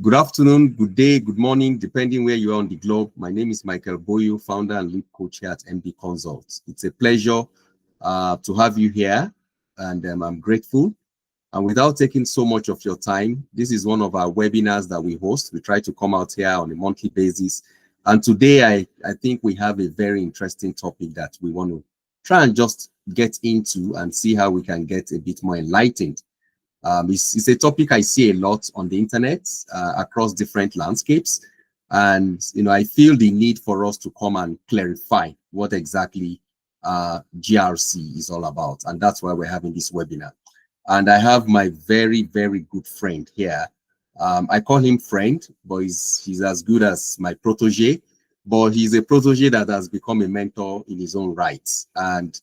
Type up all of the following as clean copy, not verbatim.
Good afternoon, good day, good morning, depending where you are on the globe. My name is Michael Boyo, founder and lead coach here at MBKonsult. It's a pleasure to have you here, and I'm grateful. And without taking so much of your time, this is one of our webinars that we host. We try to come out here on a monthly basis. And today, I think we have a very interesting topic that we want to try and just get into and see how we can get a bit more enlightened. It's a topic I see a lot on the internet across different landscapes. And, I feel the need for us to come and clarify what exactly GRC is all about. And that's why we're having this webinar. And I have my very, very good friend here. I call him friend, but he's as good as my protege. But he's a protege that has become a mentor in his own rights. And,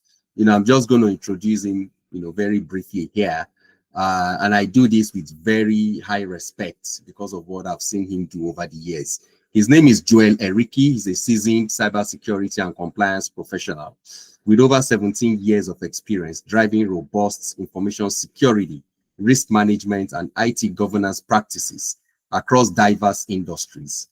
I'm just going to introduce him, very briefly here. And I do this with very high respect because of what I've seen him do over the years. His name is Joel Eriki. He's a seasoned cybersecurity and compliance professional with over 17 years of experience driving robust information security, risk management, and IT governance practices across diverse industries.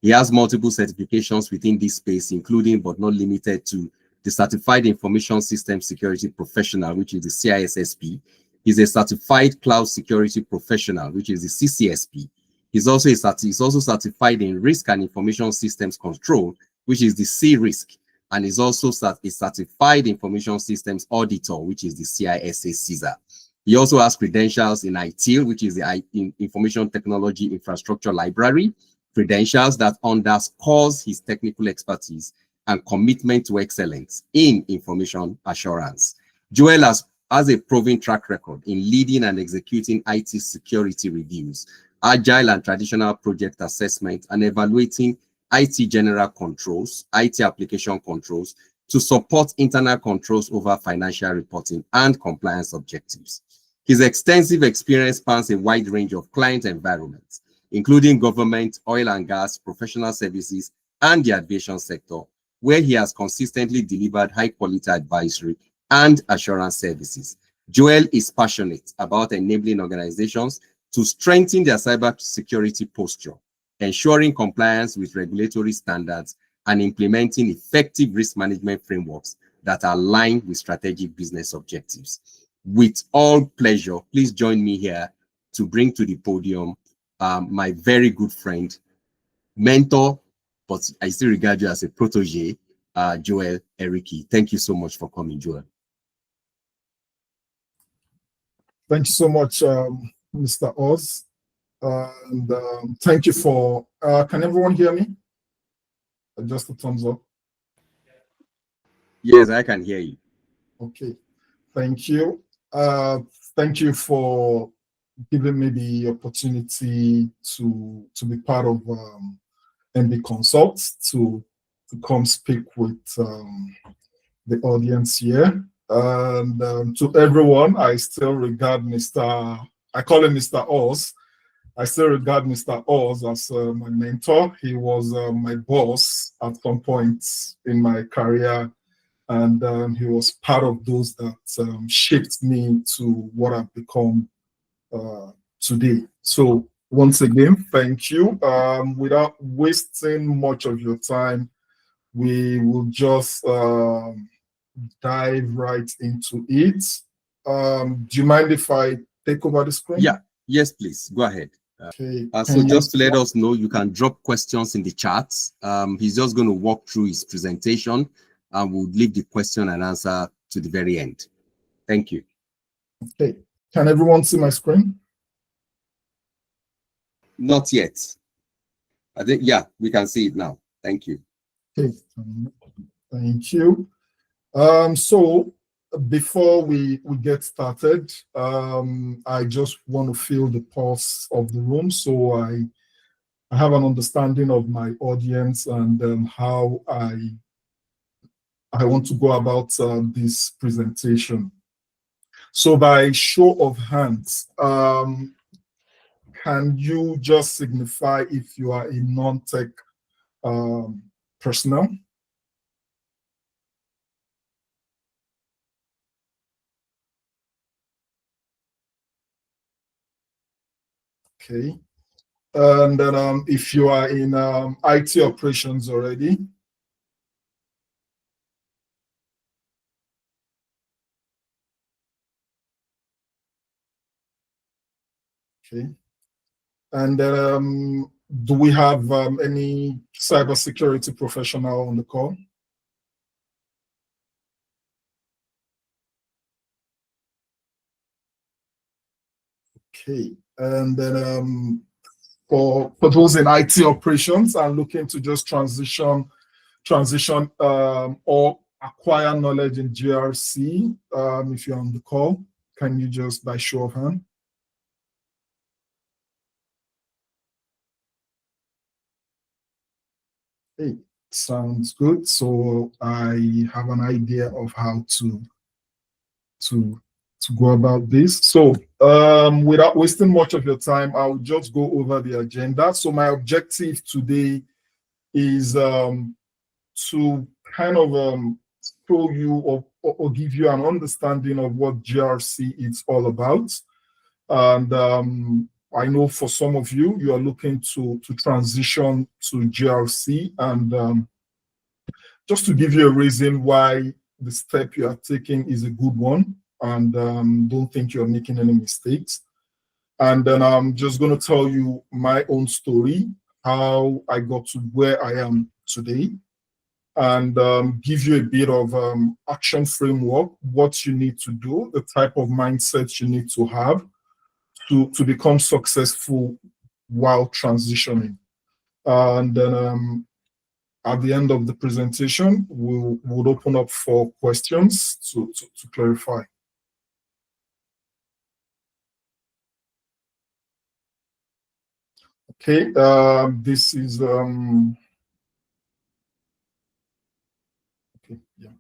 He has multiple certifications within this space, including but not limited to the Certified Information System Security Professional, which is the CISSP. He's a certified cloud security professional, which is the CCSP. He's also certified in risk and information systems control, which is the C-risk, and is also a certified information systems auditor, which is the CISA. He also has credentials in ITIL, which is the Information Technology Infrastructure Library, credentials that underscores his technical expertise and commitment to excellence in information assurance. Joel has a proven track record in leading and executing IT security reviews, agile and traditional project assessment, and evaluating IT general controls, IT application controls to support internal controls over financial reporting and compliance objectives. His extensive experience spans a wide range of client environments, including government, oil and gas, professional services, and the aviation sector, where he has consistently delivered high-quality advisory and assurance services. Joel is passionate about enabling organizations to strengthen their cybersecurity posture, ensuring compliance with regulatory standards, and implementing effective risk management frameworks that align with strategic business objectives. With all pleasure, please join me here to bring to the podium my very good friend, mentor, but I still regard you as a protege, Joel Eriki. Thank you so much for coming, Joel. Thank you so much, Mr. Oz. And thank you for, can everyone hear me? Just a thumbs up. Yes, I can hear you. Okay, thank you. Thank you for giving me the opportunity to be part of MBKonsult, to come speak with the audience here. And to everyone, I still regard I call him Mr. Oz. I still regard Mr. Oz as my mentor. He was my boss at some point in my career, and he was part of those that shaped me to what I've become today. So once again, thank you. Without wasting much of your time, we will just dive right into it. Do you mind if I take over the screen? Yeah, yes, please, go ahead. Okay. So just to let us know, you can drop questions in the chat. He's just going to walk through his presentation and we'll leave the question and answer to the very end. Thank you. Okay, can everyone see my screen? Not yet. I think, yeah, we can see it now. Thank you. Okay, thank you. So before we get started, I just want to feel the pulse of the room, so I have an understanding of my audience and how I want to go about this presentation. So by show of hands, can you just signify if you are a non-tech personnel? Okay. And then if you are in IT operations already, okay. And then do we have any cybersecurity professional on the call? Okay, and then for those in IT operations and looking to just transition or acquire knowledge in GRC, if you're on the call, can you just by show of hand? Hey, sounds good. So I have an idea of how to go about this. So without wasting much of your time, I'll just go over the agenda. So my objective today is to kind of show you or give you an understanding of what GRC is all about. And I know for some of you, you are looking to transition to GRC, and just to give you a reason why the step you are taking is a good one, and don't think you're making any mistakes. And then I'm just going to tell you my own story, how I got to where I am today, and give you a bit of action framework, what you need to do, the type of mindset you need to have to become successful while transitioning. And then at the end of the presentation, we'll open up for questions to clarify. Okay, this is okay, yeah.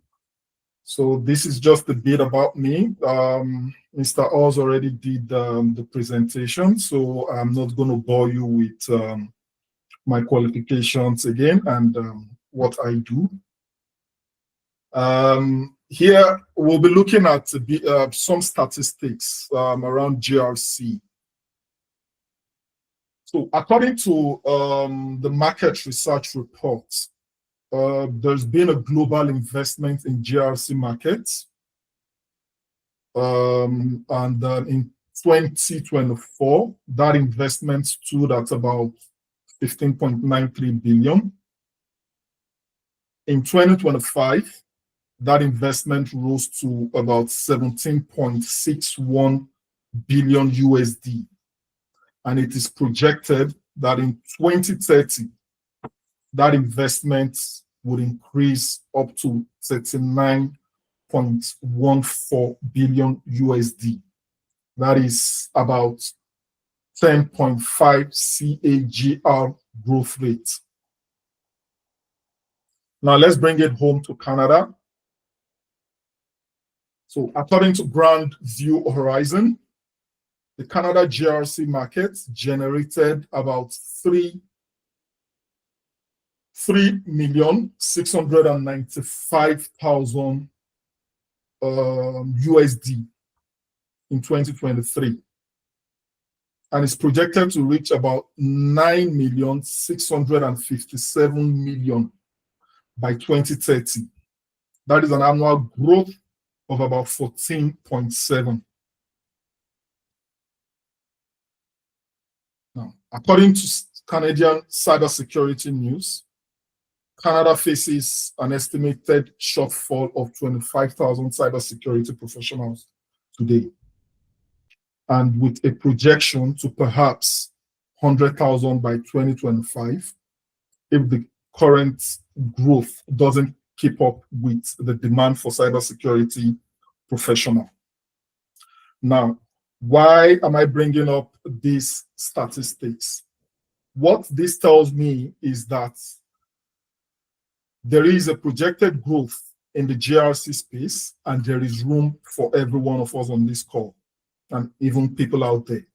So this is just a bit about me. Mr. Oz already did the presentation, so I'm not going to bore you with my qualifications again and what I do. Here we'll be looking at some statistics around GRC. So according to the market research report, there's been a global investment in GRC markets. And in 2024, that investment stood at about 15.93 billion. In 2025, that investment rose to about 17.61 billion USD. And it is projected that in 2030, that investment would increase up to 39.14 billion USD. That is about 10.5 𝐒𝐭𝐴𝐺𝐻 growth rate. Now let's bring it home to Canada. So according to Grand View Horizon, the Canada GRC market generated about 3,695,000 USD in 2023. And it's projected to reach about 9,657,000,000 by 2030. That is an annual growth of about 14.7%. Now, according to Canadian cybersecurity news, Canada faces an estimated shortfall of 25,000 cybersecurity professionals today, and with a projection to perhaps 100,000 by 2025 if the current growth doesn't keep up with the demand for cybersecurity professional. Now, why am I bringing up these statistics? What this tells me is that there is a projected growth in the GRC space, and there is room for every one of us on this call, and even people out there,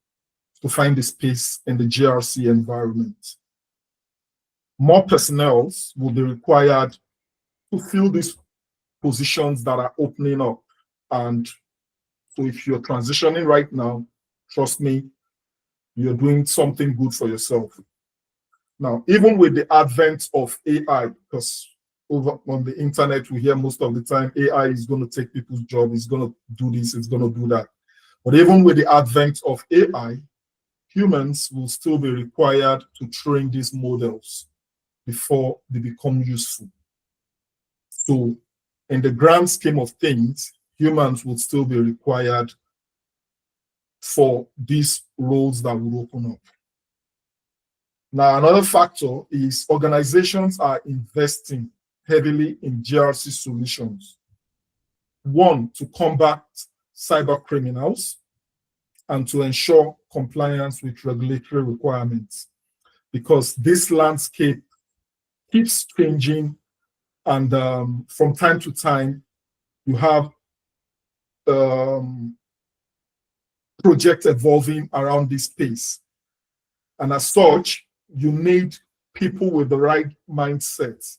to find the space in the GRC environment. More personnel will be required to fill these positions that are opening up. And so if you're transitioning right now, trust me, you're doing something good for yourself. Now, even with the advent of AI, because over on the internet, we hear most of the time, AI is going to take people's job, it's going to do this, it's going to do that. But even with the advent of AI, humans will still be required to train these models before they become useful. So in the grand scheme of things, humans would still be required for these roles that will open up. Now, another factor is organizations are investing heavily in GRC solutions. One, to combat cyber criminals and to ensure compliance with regulatory requirements, because this landscape keeps changing, and from time to time, you have projects evolving around this space. And as such, you need people with the right mindset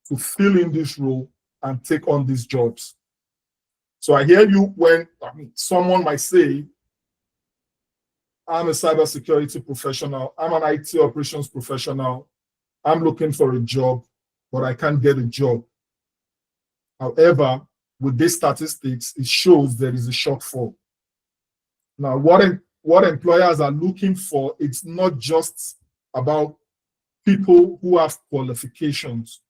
to fill in this role and take on these jobs. So I hear you when someone might say, I'm a cybersecurity professional, I'm an IT operations professional, I'm looking for a job, but I can't get a job. However, with these statistics, it shows there is a shortfall. Now, what employers are looking for, it's not just about people who have qualifications.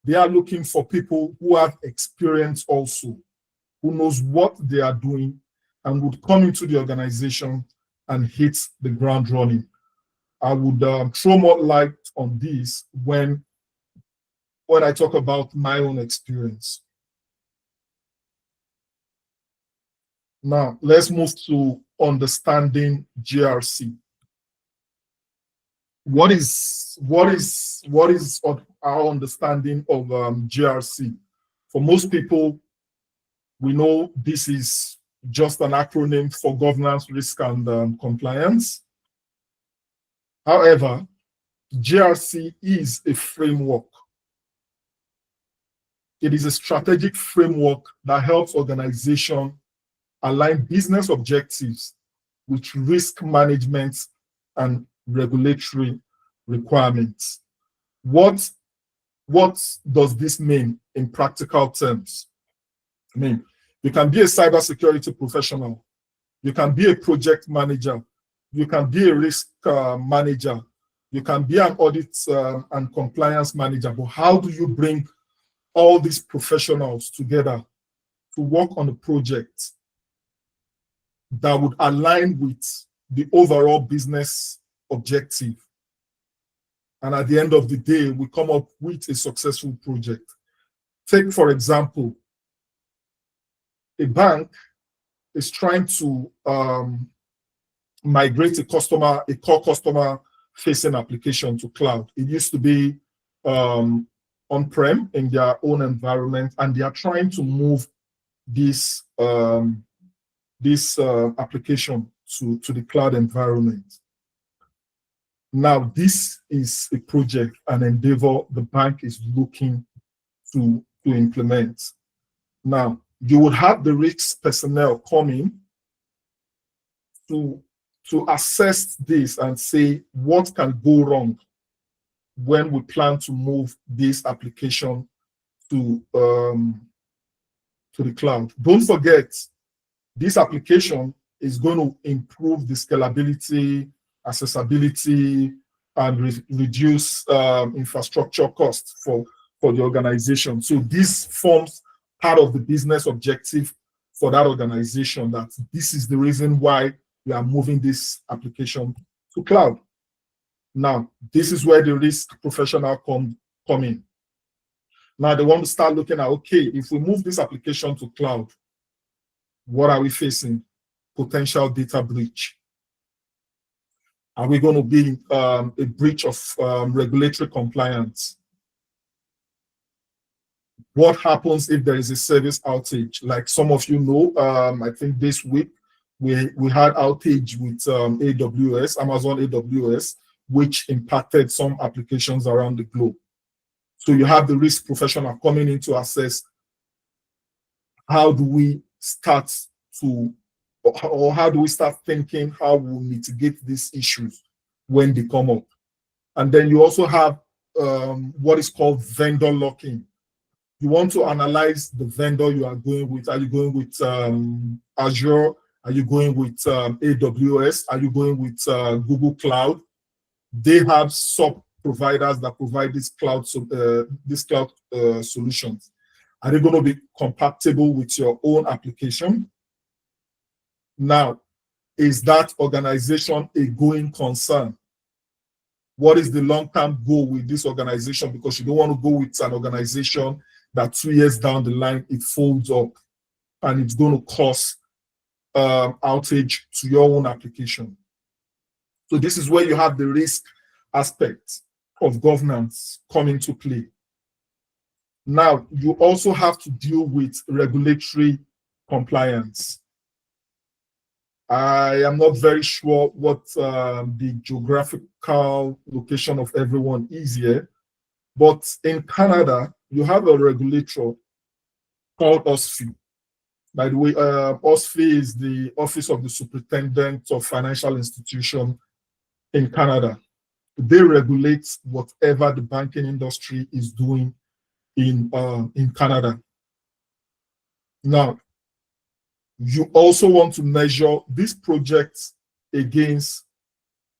They are looking for people who have experience also, who knows what they are doing and would come into the organization and hit the ground running. I would throw more light on this when I talk about my own experience. Now, let's move to understanding GRC. What is our understanding of GRC? For most people, we know this is just an acronym for governance, risk, and compliance. However, GRC is a framework. It is a strategic framework that helps organizations align business objectives with risk management and regulatory requirements. What does this mean in practical terms? I mean, you can be a cybersecurity professional, you can be a project manager, you can be a risk manager, you can be an audit and compliance manager, but how do you bring all these professionals together to work on a project that would align with the overall business objective? And at the end of the day, we come up with a successful project. Take, for example, a bank is trying to migrate a core customer-facing application to cloud. It used to be on-prem in their own environment, and they are trying to move this application to the cloud environment. Now, this is a project, an endeavor the bank is looking to implement. Now, you would have the risk personnel coming to assess this and say what can go wrong when we plan to move this application to the cloud. Don't forget, this application is going to improve the scalability, accessibility, and reduce infrastructure costs for the organization. So this forms part of the business objective for that organization, that this is the reason why we are moving this application to cloud. Now, this is where the risk professional come in. Now they want to start looking at, okay, if we move this application to cloud, what are we facing? Potential data breach. Are we going to be a breach of regulatory compliance? What happens if there is a service outage? Like some of you know, I think this week we had outage with AWS, Amazon AWS, which impacted some applications around the globe. So you have the risk professional coming in to assess how do we start to or how do we start thinking how we mitigate these issues when they come up? And then you also have what is called vendor locking. You want to analyze the vendor you are going with. Are you going with Azure? Are you going with AWS? Are you going with Google Cloud? They have sub providers that provide these cloud solutions. Are they going to be compatible with your own application? Now, is that organization a going concern? What is the long-term goal with this organization? Because you don't want to go with an organization that 2 years down the line, it folds up and it's going to cause outage to your own application. So this is where you have the risk aspect of governance come into play. Now, you also have to deal with regulatory compliance. I am not very sure what the geographical location of everyone is here, but in Canada, you have a regulator called OSFI. By the way, OSFI is the Office of the Superintendent of Financial Institutions in Canada. They regulate whatever the banking industry is doing in Canada. Now, you also want to measure these projects against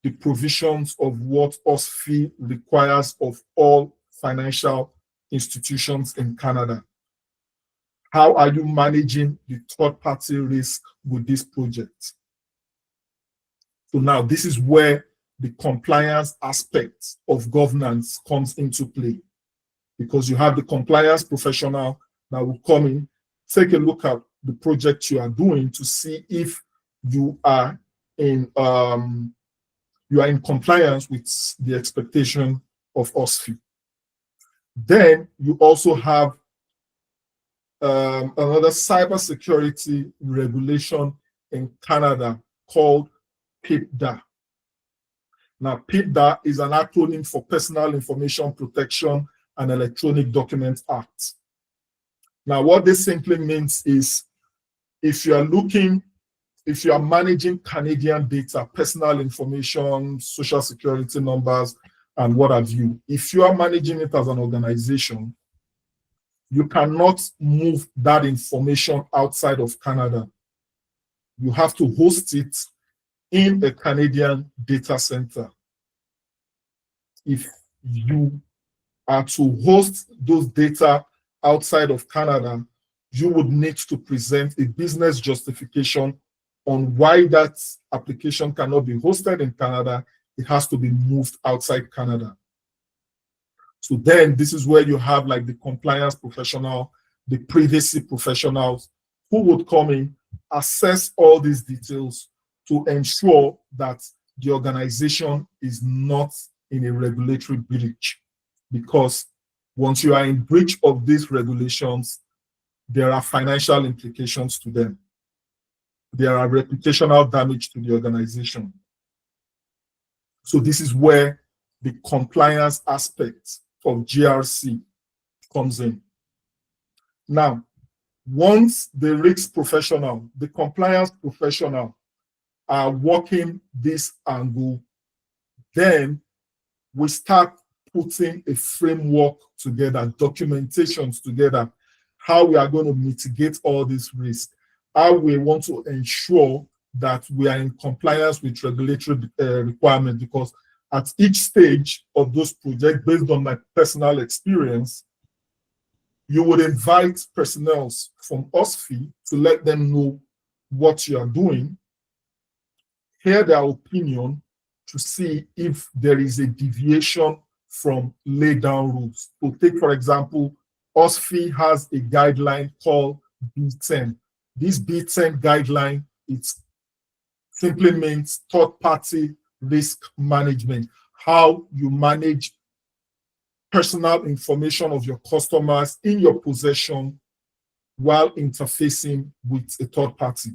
the provisions of what OSFI requires of all financial institutions in Canada. How are you managing the third-party risk with this project? So now this is where the compliance aspect of governance comes into play, because you have the compliance professional that will come in, take a look at the project you are doing to see if you are in compliance with the expectation of OSFI. Then you also have another cybersecurity regulation in Canada called PIPDA. Now, PIPDA is an acronym for Personal Information Protection and Electronic Documents Act. Now, what this simply means is if you are managing Canadian data, personal information, social security numbers, and what have you, if you are managing it as an organization, you cannot move that information outside of Canada. You have to host it in a Canadian data center. If you are to host those data outside of Canada, you would need to present a business justification on why that application cannot be hosted in Canada. It has to be moved outside Canada. So then this is where you have like the compliance professional, the privacy professionals who would come in, assess all these details to ensure that the organization is not in a regulatory breach. Because once you are in breach of these regulations, there are financial implications to them. There are reputational damage to the organization. So this is where the compliance aspect of GRC comes in. Now, once the risk professional, the compliance professional are working this angle, then we start putting a framework together, documentations together, how we are going to mitigate all these risks, how we want to ensure that we are in compliance with regulatory requirements, because at each stage of those projects, based on my personal experience, you would invite personnel from OSFI to let them know what you are doing, hear their opinion to see if there is a deviation from laid down rules. So take, for example, OSFI has a guideline called B10. This B10 guideline, it simply means third-party risk management, how you manage personal information of your customers in your possession while interfacing with a third party.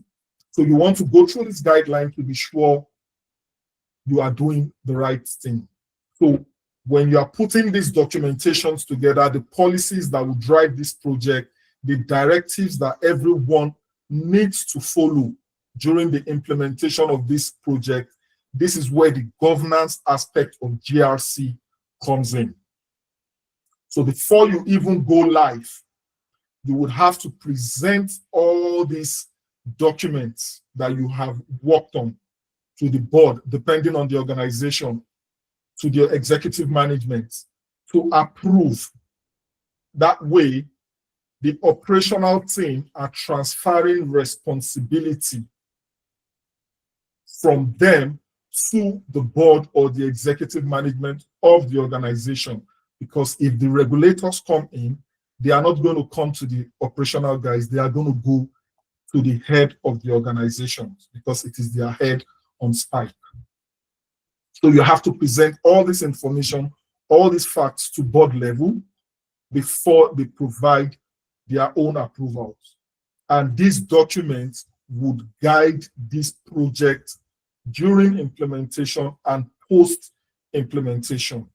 So you want to go through this guideline to be sure you are doing the right thing. So when you are putting these documentations together, the policies that will drive this project, the directives that everyone needs to follow, during the implementation of this project, this is where the governance aspect of GRC comes in. So before you even go live, you would have to present all these documents that you have worked on to the board, depending on the organization, to the executive management, to approve. That way, the operational team are transferring responsibility from them to the board or the executive management of the organization. Because if the regulators come in, they are not going to come to the operational guys, they are going to go to the head of the organization because it is their head on spike. So you have to present all this information, all these facts to board level before they provide their own approvals. And these documents would guide this project during implementation and post-implementation.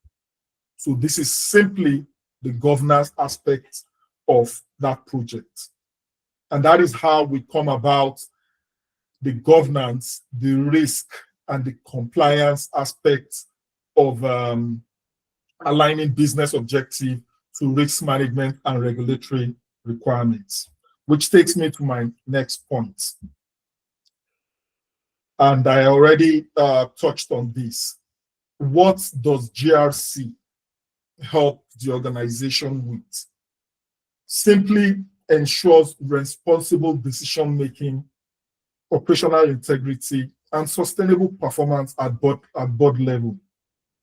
So this is simply the governance aspect of that project. And that is how we come about the governance, the risk, and the compliance aspects of aligning business objective to risk management and regulatory requirements, which takes me to my next point. And I already touched on this. What does GRC help the organization with? Simply ensures responsible decision-making, operational integrity, and sustainable performance at board level.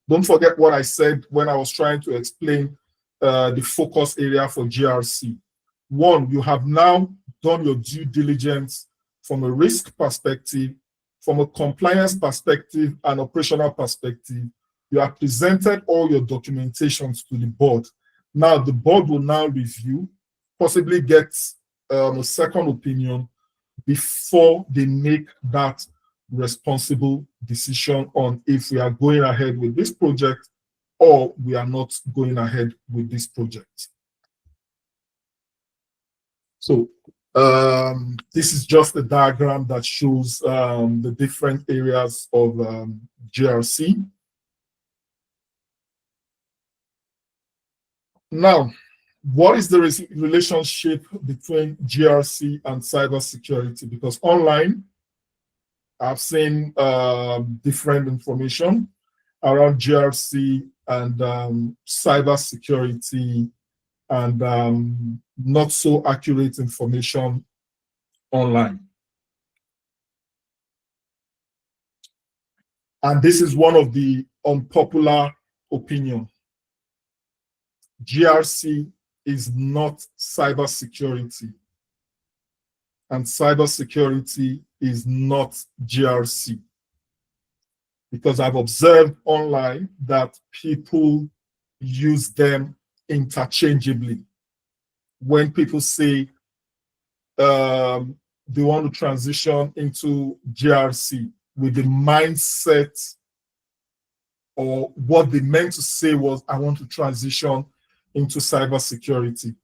Don't forget what I said when I was trying to explain the focus area for GRC. One, you have now done your due diligence from a risk perspective, from a compliance perspective, and operational perspective. You have presented all your documentations to the board. Now the board will now review, possibly get a second opinion before they make that responsible decision on if we are going ahead with this project or we are not going ahead with this project. So this is just a diagram that shows the different areas of GRC. Now, what is the relationship between GRC and cybersecurity? Because online, I've seen different information around GRC and cybersecurity and not so accurate information online. And this is one of the unpopular opinions. GRC is not cybersecurity, and cybersecurity is not GRC. Because I've observed online that people use them interchangeably. When people say they want to transition into GRC with the mindset, or what they meant to say was, I want to transition into cybersecurity.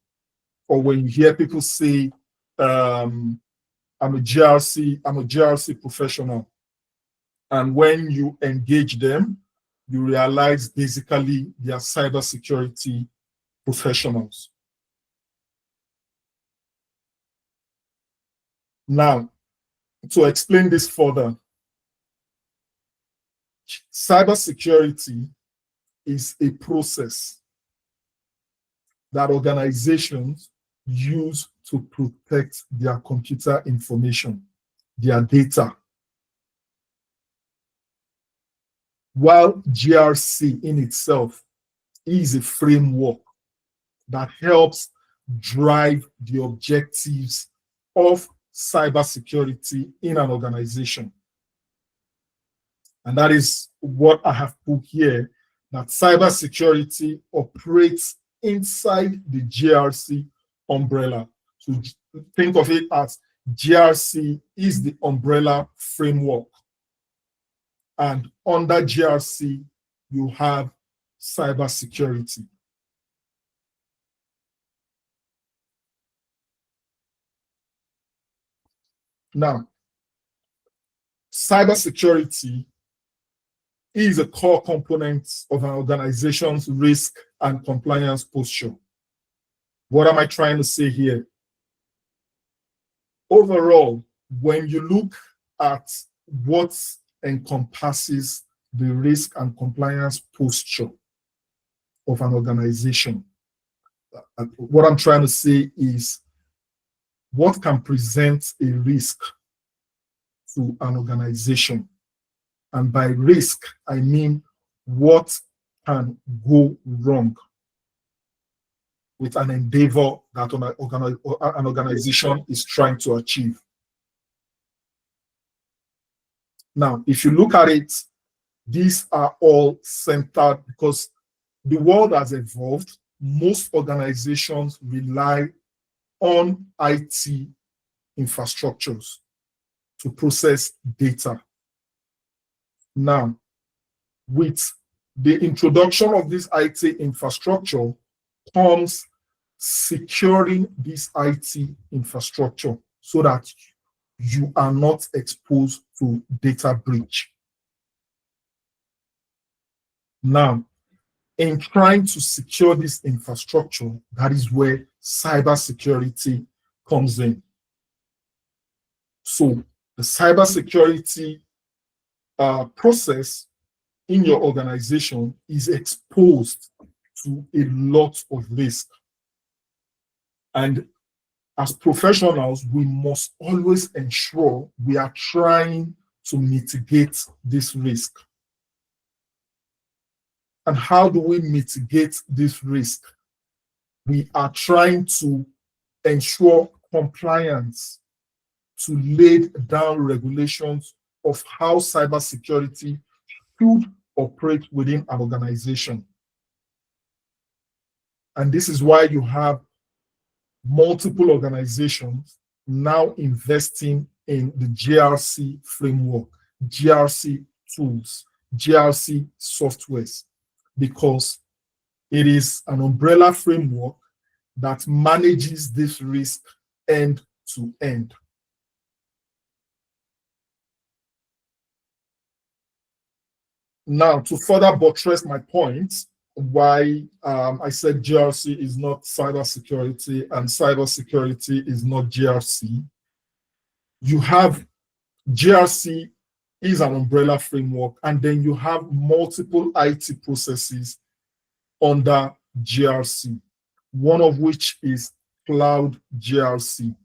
Or when you hear people say, I'm a GRC professional. And when you engage them, you realize basically they are cybersecurity professionals. Now, to explain this further, cybersecurity is a process that organizations use to protect their computer information, their data. While GRC in itself is a framework that helps drive the objectives of cybersecurity in an organization. And that is what I have put here, that cybersecurity operates inside the GRC umbrella. So think of it as GRC is the umbrella framework. And under GRC, you have cybersecurity. Now, cybersecurity is a core component of an organization's risk and compliance posture. What am I trying to say here? Overall, when you look at what encompasses the risk and compliance posture of an organization, what I'm trying to say is what can present a risk to an organization. And by risk, I mean what can go wrong with an endeavor that an organization is trying to achieve. Now, if you look at it, these are all centered because the world has evolved. Most organizations rely on IT infrastructures to process data. Now, with the introduction of this IT infrastructure comes securing this IT infrastructure so that you are not exposed to data breach. Now, in trying to secure this infrastructure, that is where cybersecurity comes in. So the cybersecurity process in your organization is exposed to a lot of risk. And as professionals, we must always ensure we are trying to mitigate this risk. And how do we mitigate this risk? We are trying to ensure compliance to lay down regulations of how cybersecurity should operate within an organization. And this is why you have multiple organizations now investing in the GRC framework, GRC tools, GRC softwares, because it is an umbrella framework that manages this risk end to end. Now, to further buttress my point, why I said GRC is not cybersecurity and cybersecurity is not GRC. You have GRC is an umbrella framework, and then you have multiple IT processes under GRC, one of which is cloud GRC.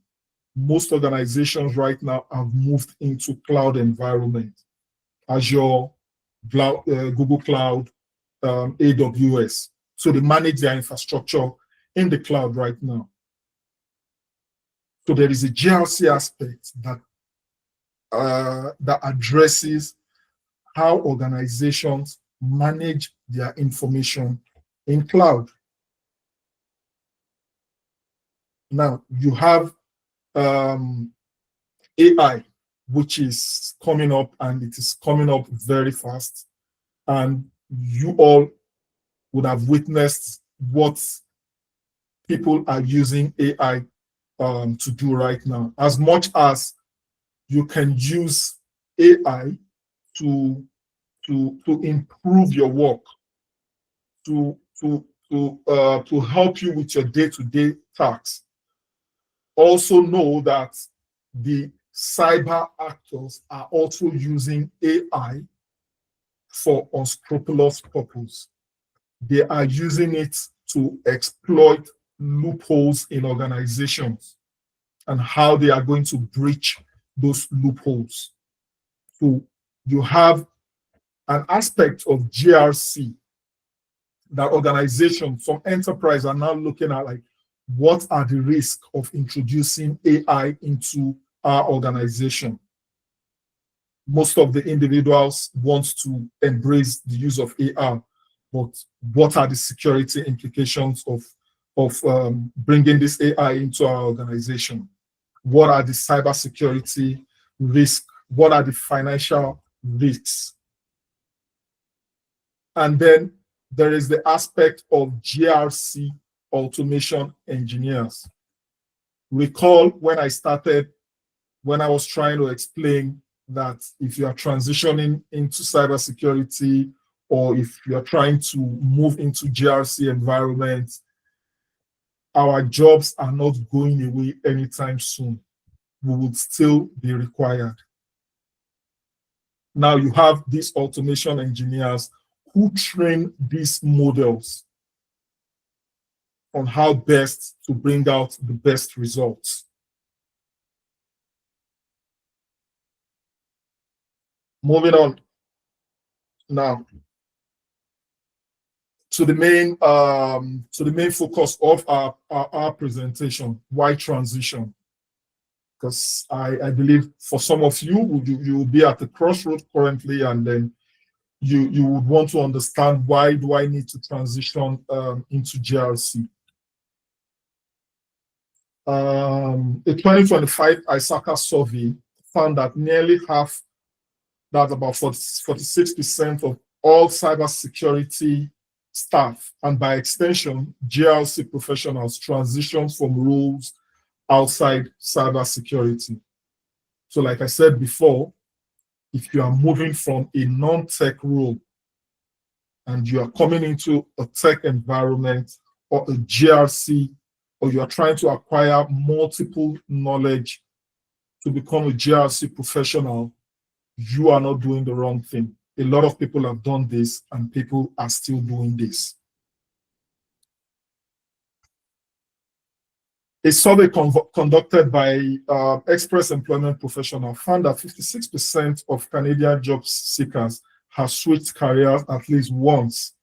Most organizations right now have moved into cloud environment, Azure, Google Cloud, AWS. So they manage their infrastructure in the cloud right now. So there is a GRC aspect that addresses how organizations manage their information in cloud. Now you have AI, which is coming up, and it is coming up very fast. And you all would have witnessed what people are using AI to do right now. As much as you can use AI to improve your work, to help you with your day-to-day tasks, also know that the cyber actors are also using AI for unscrupulous purpose. They are using it to exploit loopholes in organizations and how they are going to breach those loopholes. So you have an aspect of GRC that organizations, some enterprise are now looking at, like, what are the risks of introducing AI into our organization? Most of the individuals want to embrace the use of AI, but what are the security implications of bringing this AI into our organization? What are the cybersecurity risks? What are the financial risks? And then there is the aspect of GRC automation engineers. Recall when I was trying to explain that if you are transitioning into cybersecurity, or if you are trying to move into GRC environments, our jobs are not going away anytime soon. We would still be required. Now you have these automation engineers who train these models on how best to bring out the best results. Moving on now to the main focus of our presentation: why transition? Because I believe for some of you, you will be at the crossroads currently, and then you would want to understand, why do I need to transition into GRC? A 2025 ISACA survey found that nearly half, that's about 46% of all cybersecurity staff, and by extension, GRC professionals, transition from roles outside cybersecurity. So like I said before, if you are moving from a non-tech role and you are coming into a tech environment or a GRC, or you are trying to acquire multiple knowledge to become a GRC professional, you are not doing the wrong thing. A lot of people have done this, and people are still doing this. A survey conducted by Express Employment Professional found that 56% of Canadian job seekers have switched careers at least once,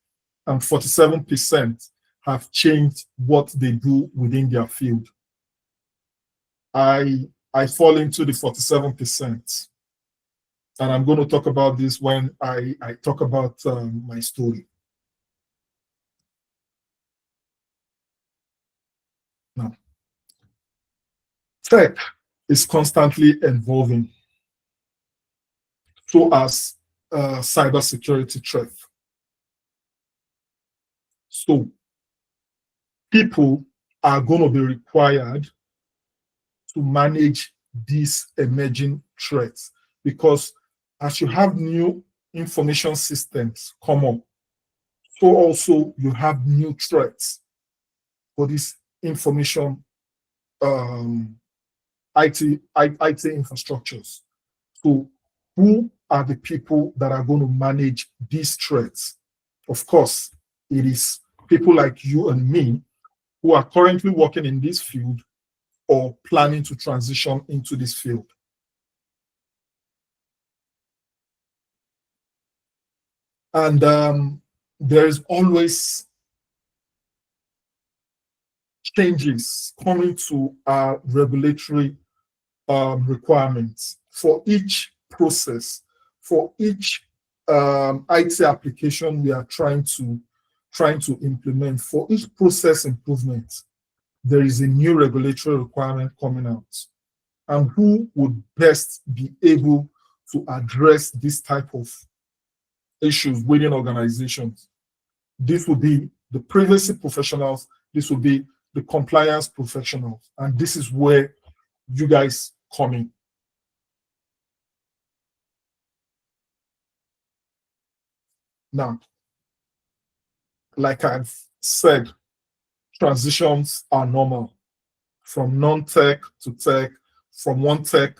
and 47% have changed what they do within their field. I fall into the 47%. And I'm going to talk about this when I talk about my story. Now, tech is constantly evolving, so as cybersecurity threat. So people are going to be required to manage these emerging threats, because as you have new information systems come up, so also you have new threats for this information IT infrastructures. So who are the people that are going to manage these threats? Of course, it is people like you and me who are currently working in this field or planning to transition into this field. And there is always changes coming to our regulatory requirements for each process, for each IT application we are trying to implement. For each process improvement, there is a new regulatory requirement coming out. And who would best be able to address this type of issues within organizations? This would be the privacy professionals, this would be the compliance professionals, and this is where you guys come in. Now, like I've said, transitions are normal, from non-tech to tech, from one tech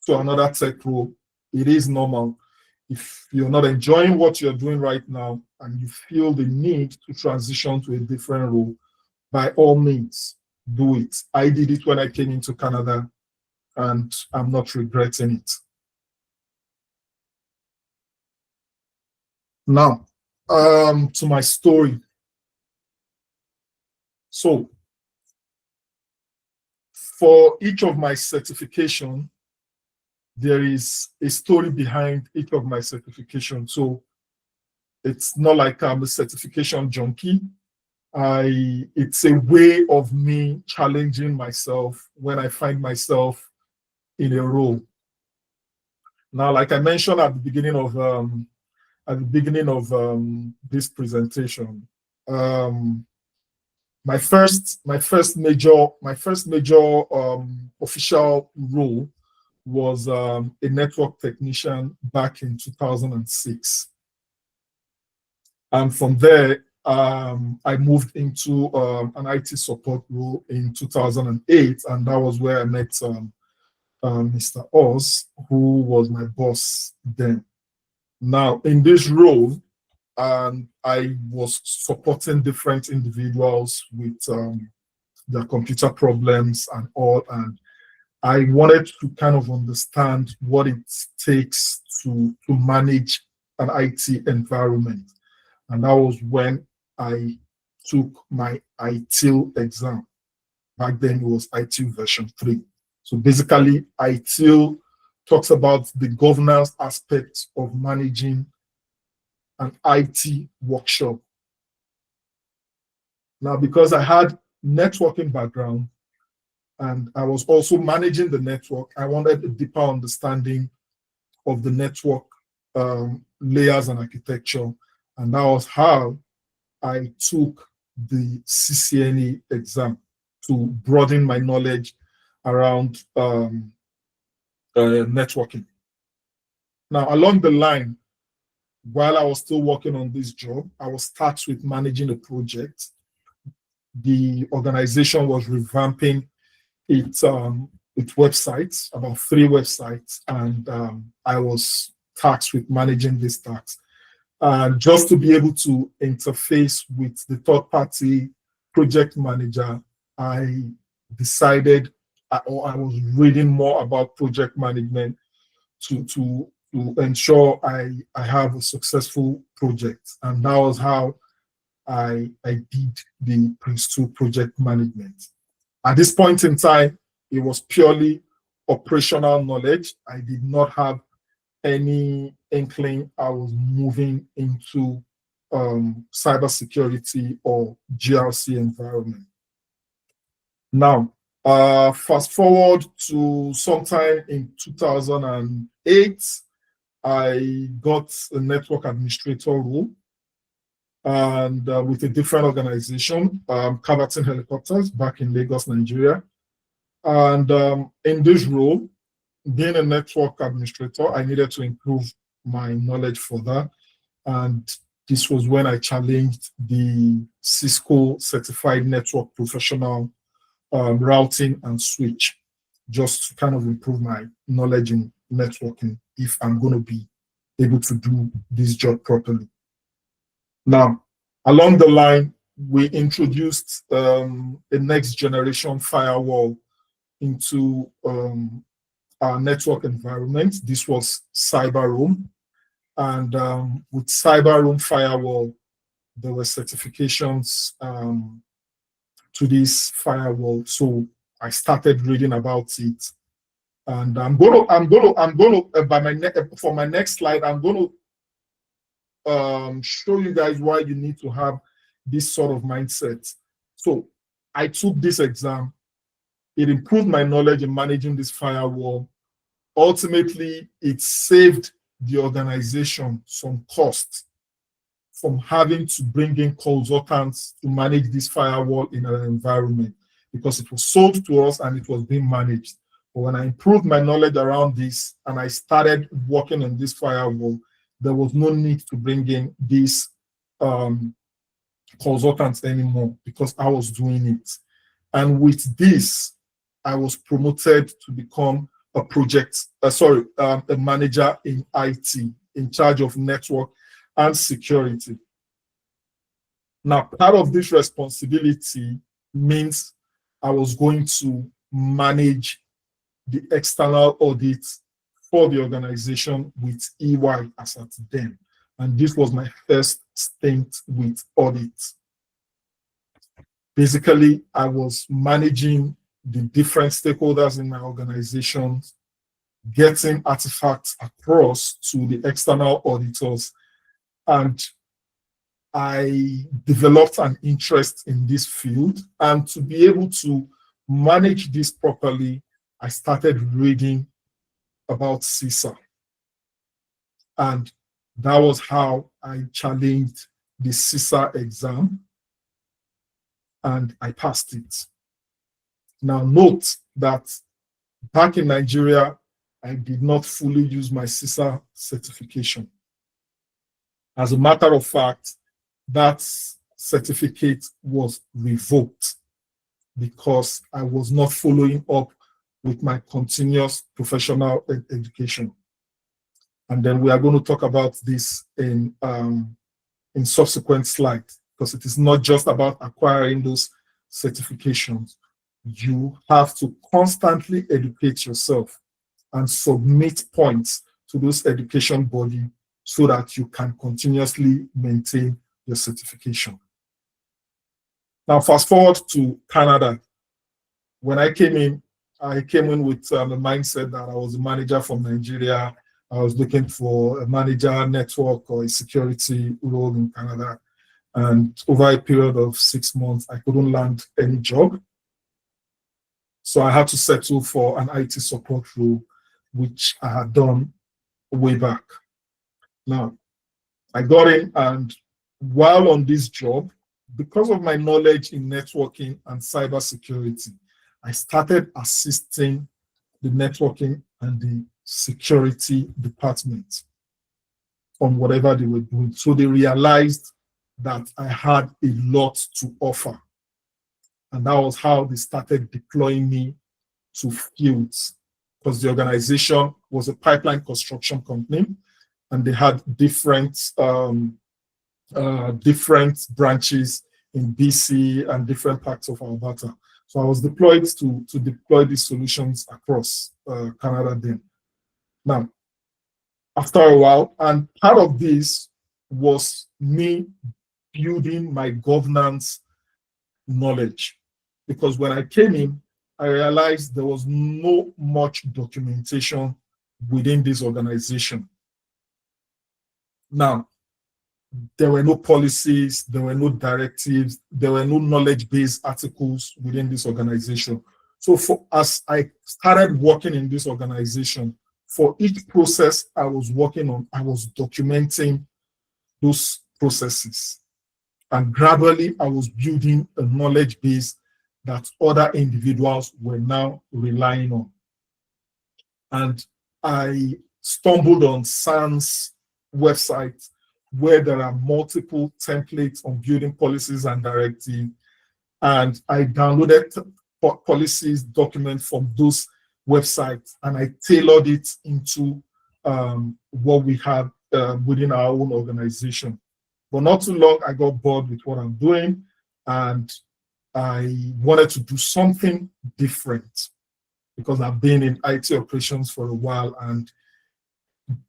to another tech role. It is normal. If you're not enjoying what you're doing right now and you feel the need to transition to a different role, by all means, do it. I did it when I came into Canada, and I'm not regretting it. Now, to my story. So, for each of my certification, there is a story behind each of my certification. So it's not like I'm a certification junkie. It's a way of me challenging myself when I find myself in a role. Now, like I mentioned at the beginning of this presentation, my first major official role was a network technician back in 2006. And from there, I moved into an IT support role in 2008, and that was where I met Mr. Oz, who was my boss then. Now, in this role, I was supporting different individuals with their computer problems and all, and I wanted to kind of understand what it takes to manage an IT environment. And that was when I took my ITIL exam. Back then it was ITIL version 3. So basically, ITIL talks about the governance aspects of managing an IT workshop. Now, because I had networking background and I was also managing the network, I wanted a deeper understanding of the network layers and architecture. And that was how I took the CCNE exam to broaden my knowledge around networking. Now, along the line, while I was still working on this job, I was tasked with managing a project. The organization was revamping its websites, about 3 websites, and I was tasked with managing these tasks. Just to be able to interface with the third-party project manager, I decided, or I was reading more about project management to ensure I have a successful project. And that was how I did the Prince 2 project management. At this point in time, it was purely operational knowledge. I did not have any inkling I was moving into cybersecurity or GRC environment. Now, fast forward to sometime in 2008, I got a network administrator role, and with a different organization, Caverton Helicopters, back in Lagos, Nigeria. And in this role, being a network administrator, I needed to improve my knowledge further. And this was when I challenged the Cisco Certified Network Professional routing and switch, just to kind of improve my knowledge in networking if I'm going to be able to do this job properly. Now, along the line, we introduced a next generation firewall into our network environment. This was CyberRoam. And with CyberRoam Firewall, there were certifications to this firewall. So I started reading about it. And for my next slide, I'm going to show you guys why you need to have this sort of mindset. So I took this exam. It improved my knowledge in managing this firewall. Ultimately, it saved the organization some cost from having to bring in consultants to manage this firewall in an environment, because it was sold to us and it was being managed. But when I improved my knowledge around this and I started working on this firewall, there was no need to bring in these consultants anymore, because I was doing it. And with this, I was promoted to become a manager in IT, in charge of network and security. Now, part of this responsibility means I was going to manage the external audits for the organization with EY as at then. And this was my first stint with audits. Basically, I was managing the different stakeholders in my organization, getting artifacts across to the external auditors. And I developed an interest in this field. And to be able to manage this properly, I started reading about CISA. And that was how I challenged the CISA exam, and I passed it. Now, note that back in Nigeria, I did not fully use my CISA certification. As a matter of fact, that certificate was revoked because I was not following up with my continuous professional education. And then we are going to talk about this in subsequent slides, because it is not just about acquiring those certifications. You have to constantly educate yourself and submit points to those education bodies so that you can continuously maintain your certification. Now, fast forward to Canada. When I came in with a mindset that I was a manager from Nigeria. I was looking for a manager, network, or a security role in Canada. And over a period of 6 months, I couldn't land any job. So I had to settle for an IT support role, which I had done way back. Now, I got in, and while on this job, because of my knowledge in networking and cybersecurity, I started assisting the networking and the security department on whatever they were doing. So they realized that I had a lot to offer. And that was how they started deploying me to fields, because the organization was a pipeline construction company, and they had different branches in BC and different parts of Alberta. So I was deployed to deploy these solutions across Canada then. Now, after a while, and part of this was me building my governance knowledge, because when I came in, I realized there was no much documentation within this organization. Now, there were no policies, there were no directives, there were no knowledge-based articles within this organization. So as I started working in this organization, for each process I was working on, I was documenting those processes. And gradually, I was building a knowledge base that other individuals were now relying on. And I stumbled on SANS website, where there are multiple templates on building policies and directives. And I downloaded policies document from those websites, and I tailored it into what we have within our own organization. But not too long, I got bored with what I'm doing, and I wanted to do something different, because I've been in IT operations for a while, and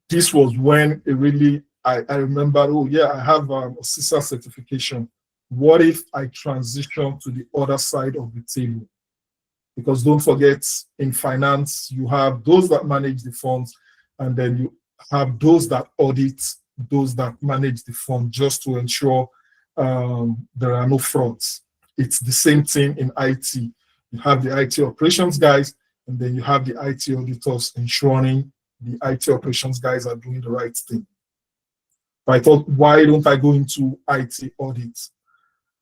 this was when it really, I remember, oh yeah, I have a CISA certification. What if I transition to the other side of the table? Because don't forget, in finance, you have those that manage the funds, and then you have those that audit, those that manage the fund, just to ensure there are no frauds. It's the same thing in IT. You have the IT operations guys, and then you have the IT auditors ensuring the IT operations guys are doing the right thing. But I thought, why don't I go into IT audit?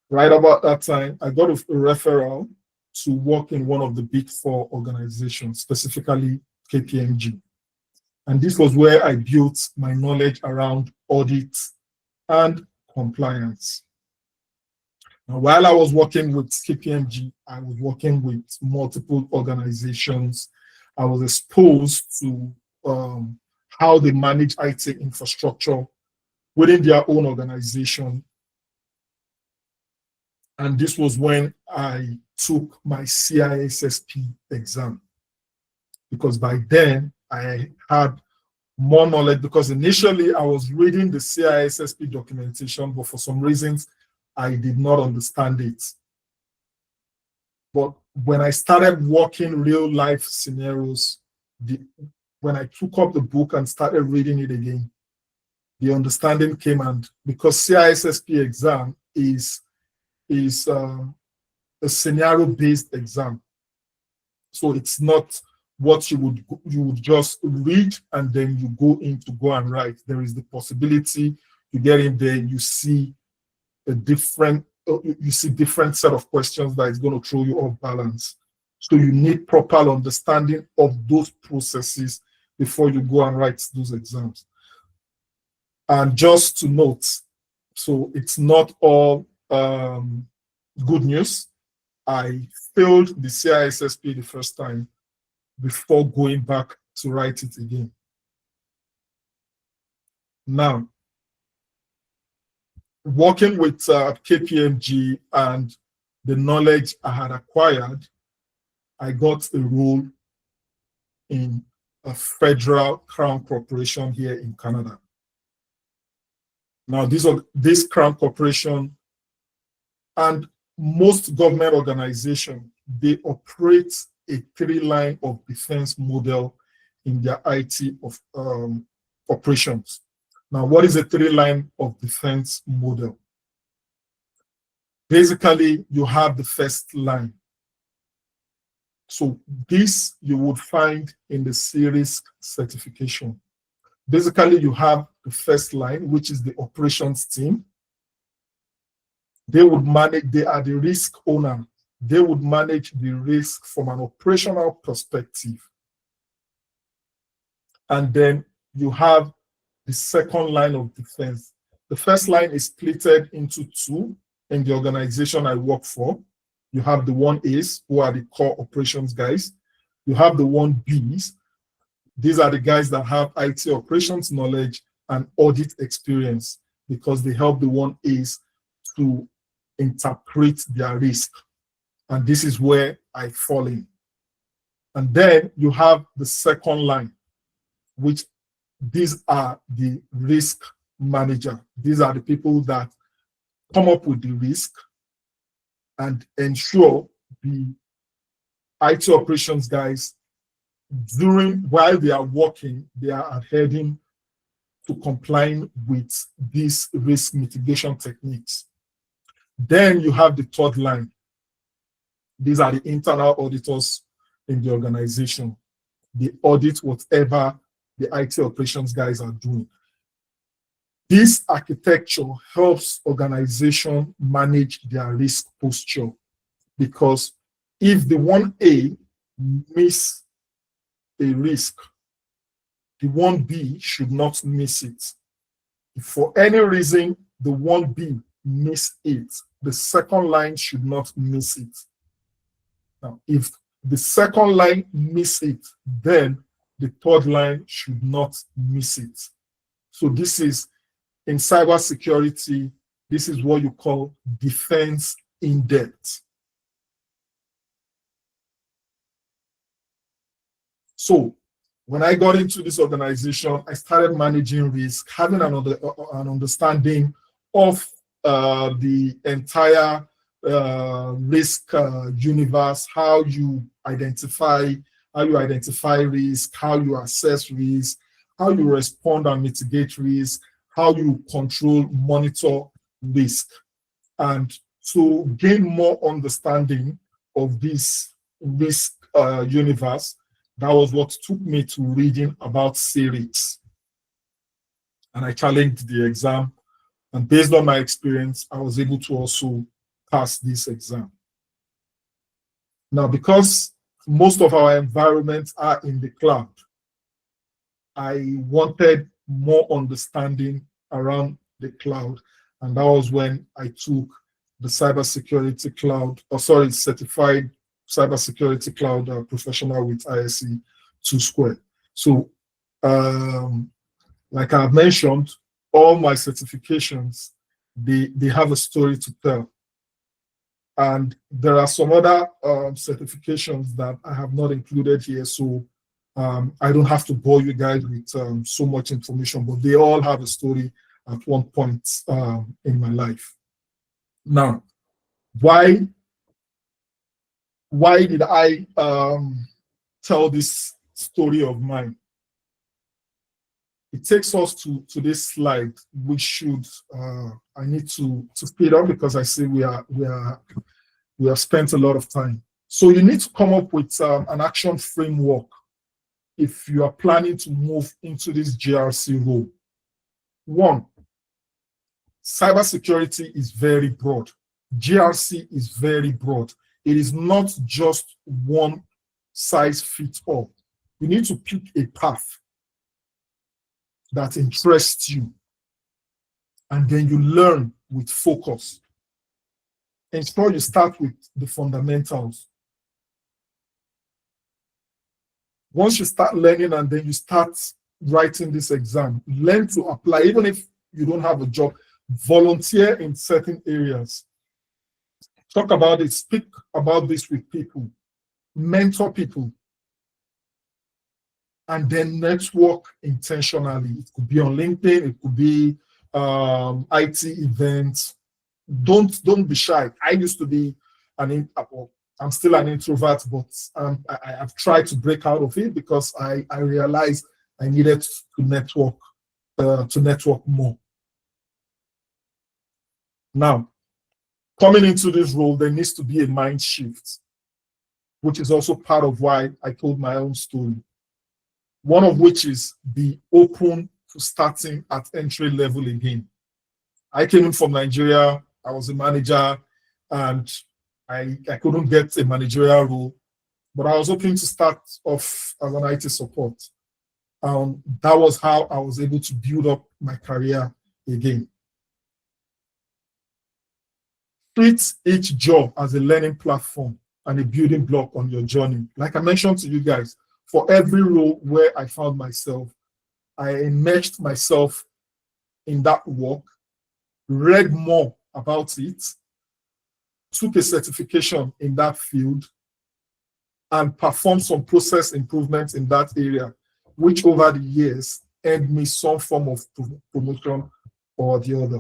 Right about that time, I got a referral to work in one of the Big Four organizations, specifically KPMG. And this was where I built my knowledge around audit and compliance. Now, while I was working with KPMG, I was working with multiple organizations. I was exposed to how they manage IT infrastructure within their own organization. And this was when I took my CISSP exam, because by then I had more knowledge, because initially I was reading the CISSP documentation, but for some reasons I did not understand it. But when I started working real life scenarios, when I took up the book and started reading it again, the understanding came. And because CISSP exam is a scenario-based exam, so it's not what you would just read and then you go and write. There is the possibility you get in there, you see different set of questions that is going to throw you off balance. So you need proper understanding of those processes before you go and write those exams. And just to note, so it's not all good news. I failed the CISSP the first time before going back to write it again. Now, working with KPMG and the knowledge I had acquired, I got a role in a federal crown corporation here in Canada. Now, this crown corporation and most government organizations, they operate a 3-line of defense model in their IT operations. Now, what is a 3-line of defense model? Basically, you have the first line. So this you would find in the CRISC certification. Basically, you have the first line, which is the operations team. They would manage, they are the risk owner. They would manage the risk from an operational perspective. And then you have the second line of defense. The first line is splitted into 2 in the organization I work for. You have the 1As, who are the core operations guys. You have the 1Bs. These are the guys that have IT operations knowledge and audit experience, because they help the 1As to interpret their risk. And this is where I fall in. And then you have the second line, which these are the risk manager. These are the people that come up with the risk and ensure the IT operations guys, while they are working, they are adhering to complying with these risk mitigation techniques. Then you have the third line. These are the internal auditors in the organization. They audit whatever the IT operations guys are doing. This architecture helps organizations manage their risk posture, because if the 1A miss a risk, the 1B should not miss it. If for any reason the 1B miss it, the second line should not miss it. Now, if the second line miss it, then the third line should not miss it. So this is, in cybersecurity, this is what you call defense in depth. So when I got into this organization, I started managing risk, having an understanding of the entire risk universe, how you identify risk, how you assess risk, how you respond and mitigate risk, how you control, monitor risk. And to gain more understanding of this risk universe, that was what took me to reading about CRISC. And I challenged the exam. And based on my experience, I was able to also pass this exam. Now, because most of our environments are in the cloud, I wanted more understanding around the cloud. And that was when I took the cybersecurity cloud, certified cybersecurity cloud professional with ISC 2 So, like I mentioned, all my certifications, they have a story to tell. And there are some other certifications that I have not included here, so I don't have to bore you guys with so much information, but they all have a story at one point in my life. Now, why did I tell this story of mine? It takes us to this slide. We should. I need to speed up because I see we have spent a lot of time. So you need to come up with an action framework if you are planning to move into this GRC role. 1, cybersecurity is very broad. GRC is very broad. It is not just one size fits all. You need to pick a path that interests you, and then you learn with focus. Ensure you start with the fundamentals. Once you start learning and then you start writing this exam, learn to apply. Even if you don't have a job, volunteer in certain areas. Talk about it, speak about this with people, mentor people, and then network intentionally. It could be on LinkedIn, it could be IT events. Don't be shy. I used to be I'm still an introvert, but I've tried to break out of it because I realized I needed to network more. Now, coming into this role, there needs to be a mind shift, which is also part of why I told my own story. One of which is be open to starting at entry level again. I came in from Nigeria. I was a manager, and I couldn't get a managerial role, but I was hoping to start off as an IT support. That was how I was able to build up my career again. Treat each job as a learning platform and a building block on your journey. Like I mentioned to you guys, for every role where I found myself, I immersed myself in that work, read more about it, took a certification in that field, and performed some process improvements in that area, which over the years earned me some form of promotion or the other.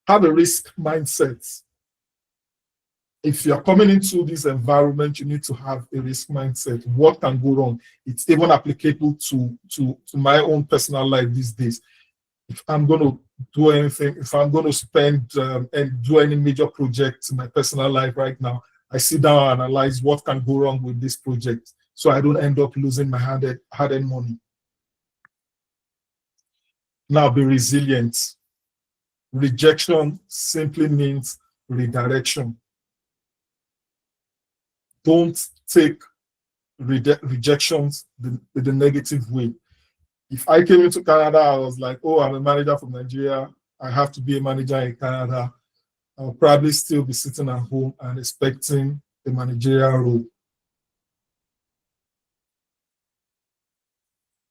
Have a risk mindset. If you're coming into this environment, you need to have a risk mindset. What can go wrong? It's even applicable to my own personal life these days. If I'm going to do anything, if I'm going to spend and do any major projects in my personal life right now, I sit down and analyze what can go wrong with this project so I don't end up losing my hard-earned money. Now, be resilient. Rejection simply means redirection. Don't take rejections the negative way. If I came into Canada, I was like, oh, I'm a manager from Nigeria. I have to be a manager in Canada. I'll probably still be sitting at home and expecting a managerial role.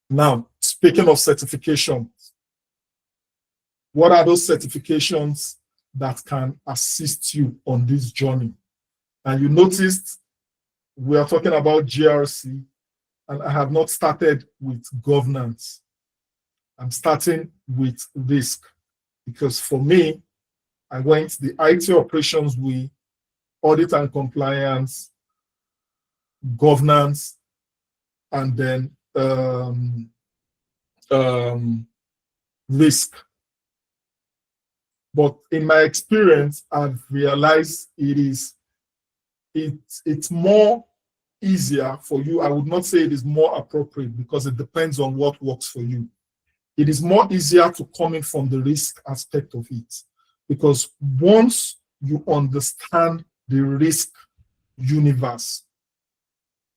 Now, speaking of certifications, what are those certifications that can assist you on this journey? And you noticed we are talking about GRC, and I have not started with governance. I'm starting with risk, because for me, I went the IT operations way, audit and compliance, governance, and then risk. But in my experience, I've realized it's more easier for you. I would not say it is more appropriate, because it depends on what works for you. It is more easier to come in from the risk aspect of it, because once you understand the risk universe,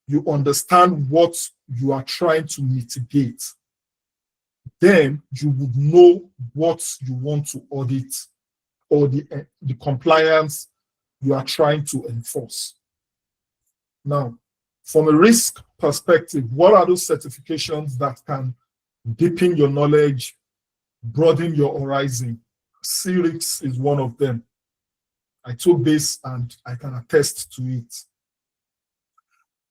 you understand what you are trying to mitigate, then you would know what you want to audit or the compliance you are trying to enforce. Now, from a risk perspective, what are those certifications that can deepen your knowledge, broaden your horizon? CRIX is one of them. I took this and I can attest to it.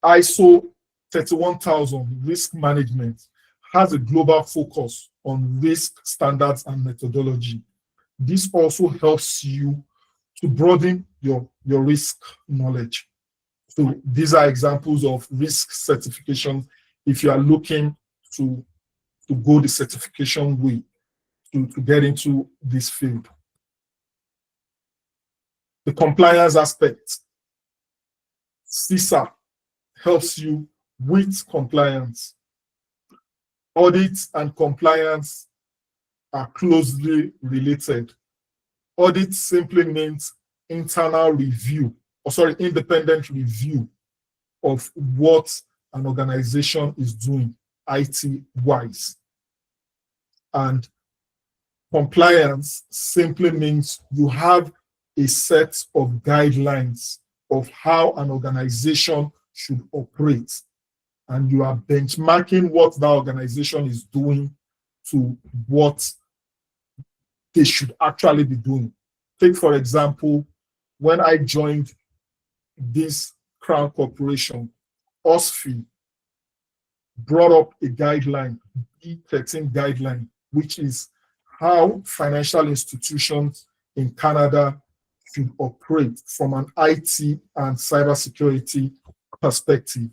ISO 31000 risk management has a global focus on risk standards and methodology. This also helps you to broaden your risk knowledge. So these are examples of risk certification if you are looking to go the certification way to get into this field. The compliance aspect. CISA helps you with compliance. Audit and compliance are closely related. Audit simply means internal review, independent review of what an organization is doing. IT-wise. And compliance simply means you have a set of guidelines of how an organization should operate. And you are benchmarking what that organization is doing to what they should actually be doing. Take, for example, when I joined this Crown Corporation, OSFI brought up a guideline, B13 guideline, which is how financial institutions in Canada should operate from an IT and cybersecurity perspective.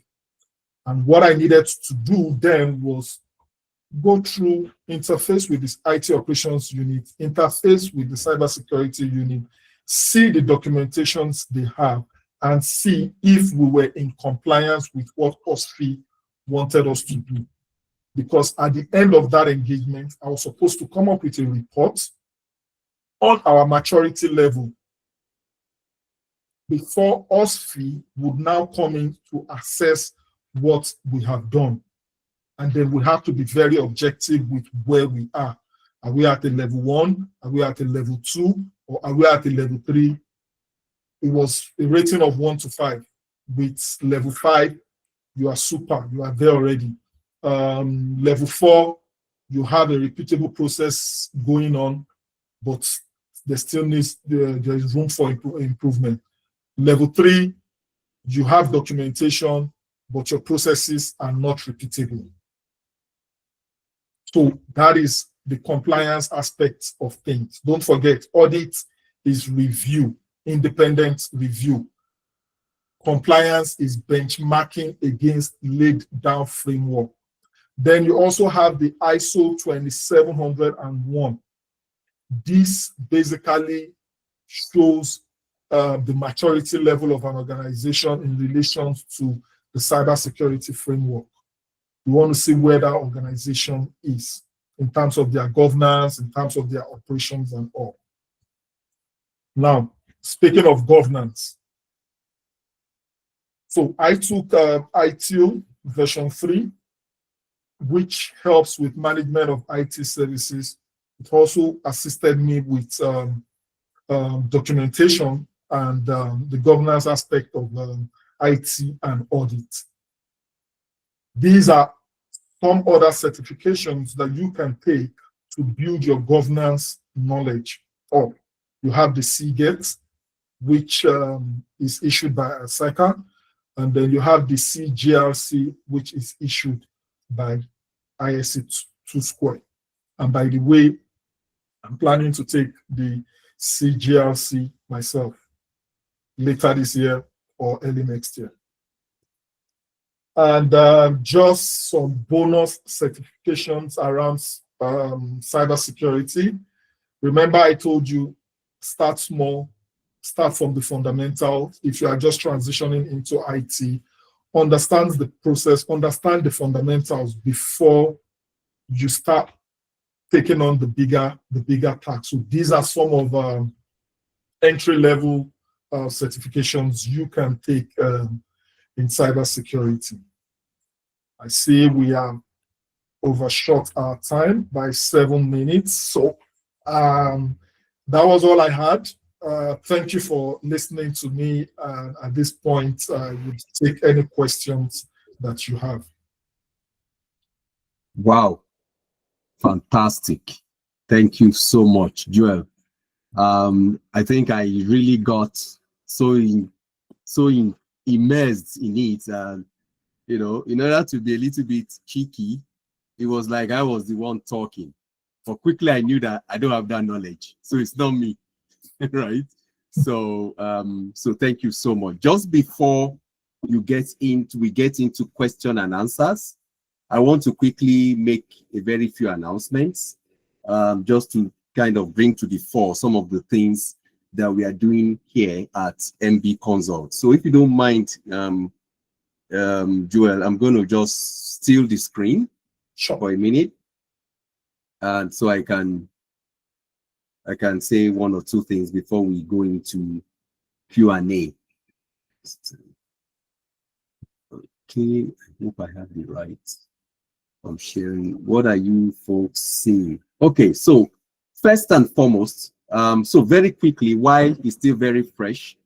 And what I needed to do then was go through, interface with this IT operations unit, interface with the cybersecurity unit, see the documentations they have, and see if we were in compliance with what OSFI wanted us to do. Because at the end of that engagement, I was supposed to come up with a report on our maturity level before OSFI would now come in to assess what we have done. And then we have to be very objective with where we are. Are we at a level 1? Are we at a level 2? Or are we at a level 3? It was a rating of 1 to 5. With level 5, you are super, you are there already. Level 4, you have a repeatable process going on, but there still needs, there is room for improvement. Level 3, you have documentation, but your processes are not repeatable. So that is the compliance aspect of things. Don't forget, audit is review, independent review. Compliance is benchmarking against laid down framework. Then you also have the ISO 27001. This basically shows the maturity level of an organization in relation to the cybersecurity framework. We want to see where that organization is in terms of their governance, in terms of their operations and all. Now, speaking of governance, so I took ITIL version 3, which helps with management of IT services. It also assisted me with documentation and the governance aspect of IT and audit. These are some other certifications that you can take to build your governance knowledge up. You have the 𝐒𝐴𝐧𝐧𝐶, which is issued by ASACA, and then you have the GRC, which is issued by ISC 2 And by the way, I'm planning to take the GRC myself later this year or early next year. And just some bonus certifications around cybersecurity. Remember, I told you, start small, start from the fundamentals. If you are just transitioning into IT, understand the process, understand the fundamentals before you start taking on the bigger tasks. So these are some of entry-level certifications you can take in cybersecurity. I see we have overshot our time by 7 minutes. So that was all I had. Thank you for listening to me. At this point, I would take any questions that you have. Wow. Fantastic. Thank you so much, Joel. I think I really got so immersed in it. You know, in order to be a little bit cheeky, it was like I was the one talking. But quickly I knew that I don't have that knowledge. So it's not me, right? So so thank you so much. Just before we get into question and answers, I want to quickly make a very few announcements, just to kind of bring to the fore some of the things that we are doing here at MBKonsult. So if you don't mind, Joel, I'm going to just steal the screen for a minute, and so I can say one or two things before we go into Q&A. Okay, I hope I have the right. I'm sharing. What are you folks seeing? Okay, so first and foremost, so very quickly, while it's still very fresh,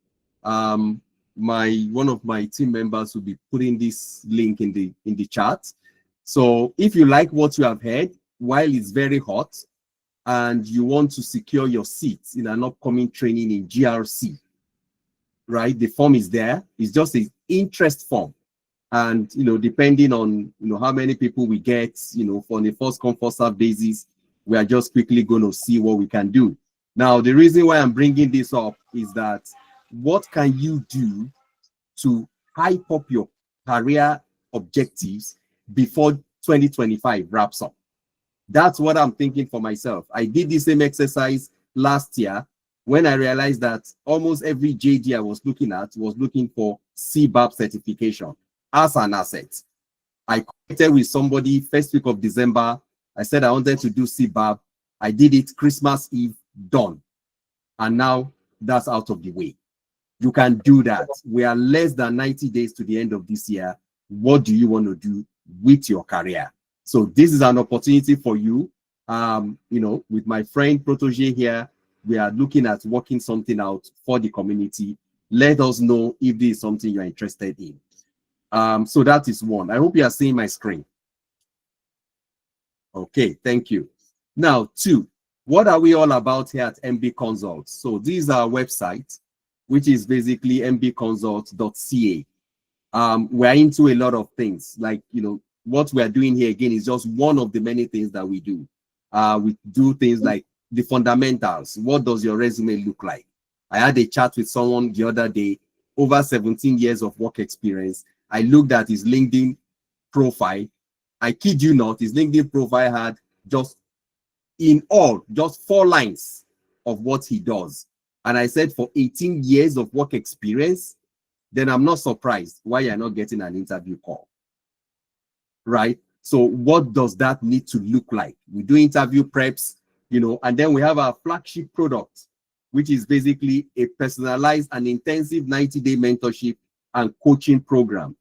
one of my team members will be putting this link in the chat. So if you like what you have heard while it's very hot and you want to secure your seats in an upcoming training in GRC, right? The form is there. It's just an interest form. And, depending on, how many people we get, for the first come, first serve basis, we are just quickly going to see what we can do. Now, the reason why I'm bringing this up is that what can you do to hype up your career objectives before 2025 wraps up? That's what I'm thinking for myself. I did the same exercise last year when I realized that almost every JD I was looking at was looking for CBAP certification as an asset. I connected with somebody first week of December. I said I wanted to do CBAP. I did it Christmas Eve, done. And now that's out of the way. You can do that. We are less than 90 days to the end of this year. What do you want to do with your career? So this is an opportunity for you. With my friend Protege here, we are looking at working something out for the community. Let us know if this is something you're interested in. So that is one. I hope you are seeing my screen. Okay, thank you. Now, two, what are we all about here at MBKonsult? So this is our website, which is basically mbkonsult.ca. We're into a lot of things. Like, what we are doing here again is just one of the many things that we do. We do things like the fundamentals. What does your resume look like? I had a chat with someone the other day, over 17 years of work experience. I looked at his LinkedIn profile. I kid you not, his LinkedIn profile had just 4 lines of what he does. And I said, for 18 years of work experience, then I'm not surprised why you're not getting an interview call, right? So what does that need to look like? We do interview preps, and then we have our flagship product, which is basically a personalized and intensive 90-day mentorship and coaching program.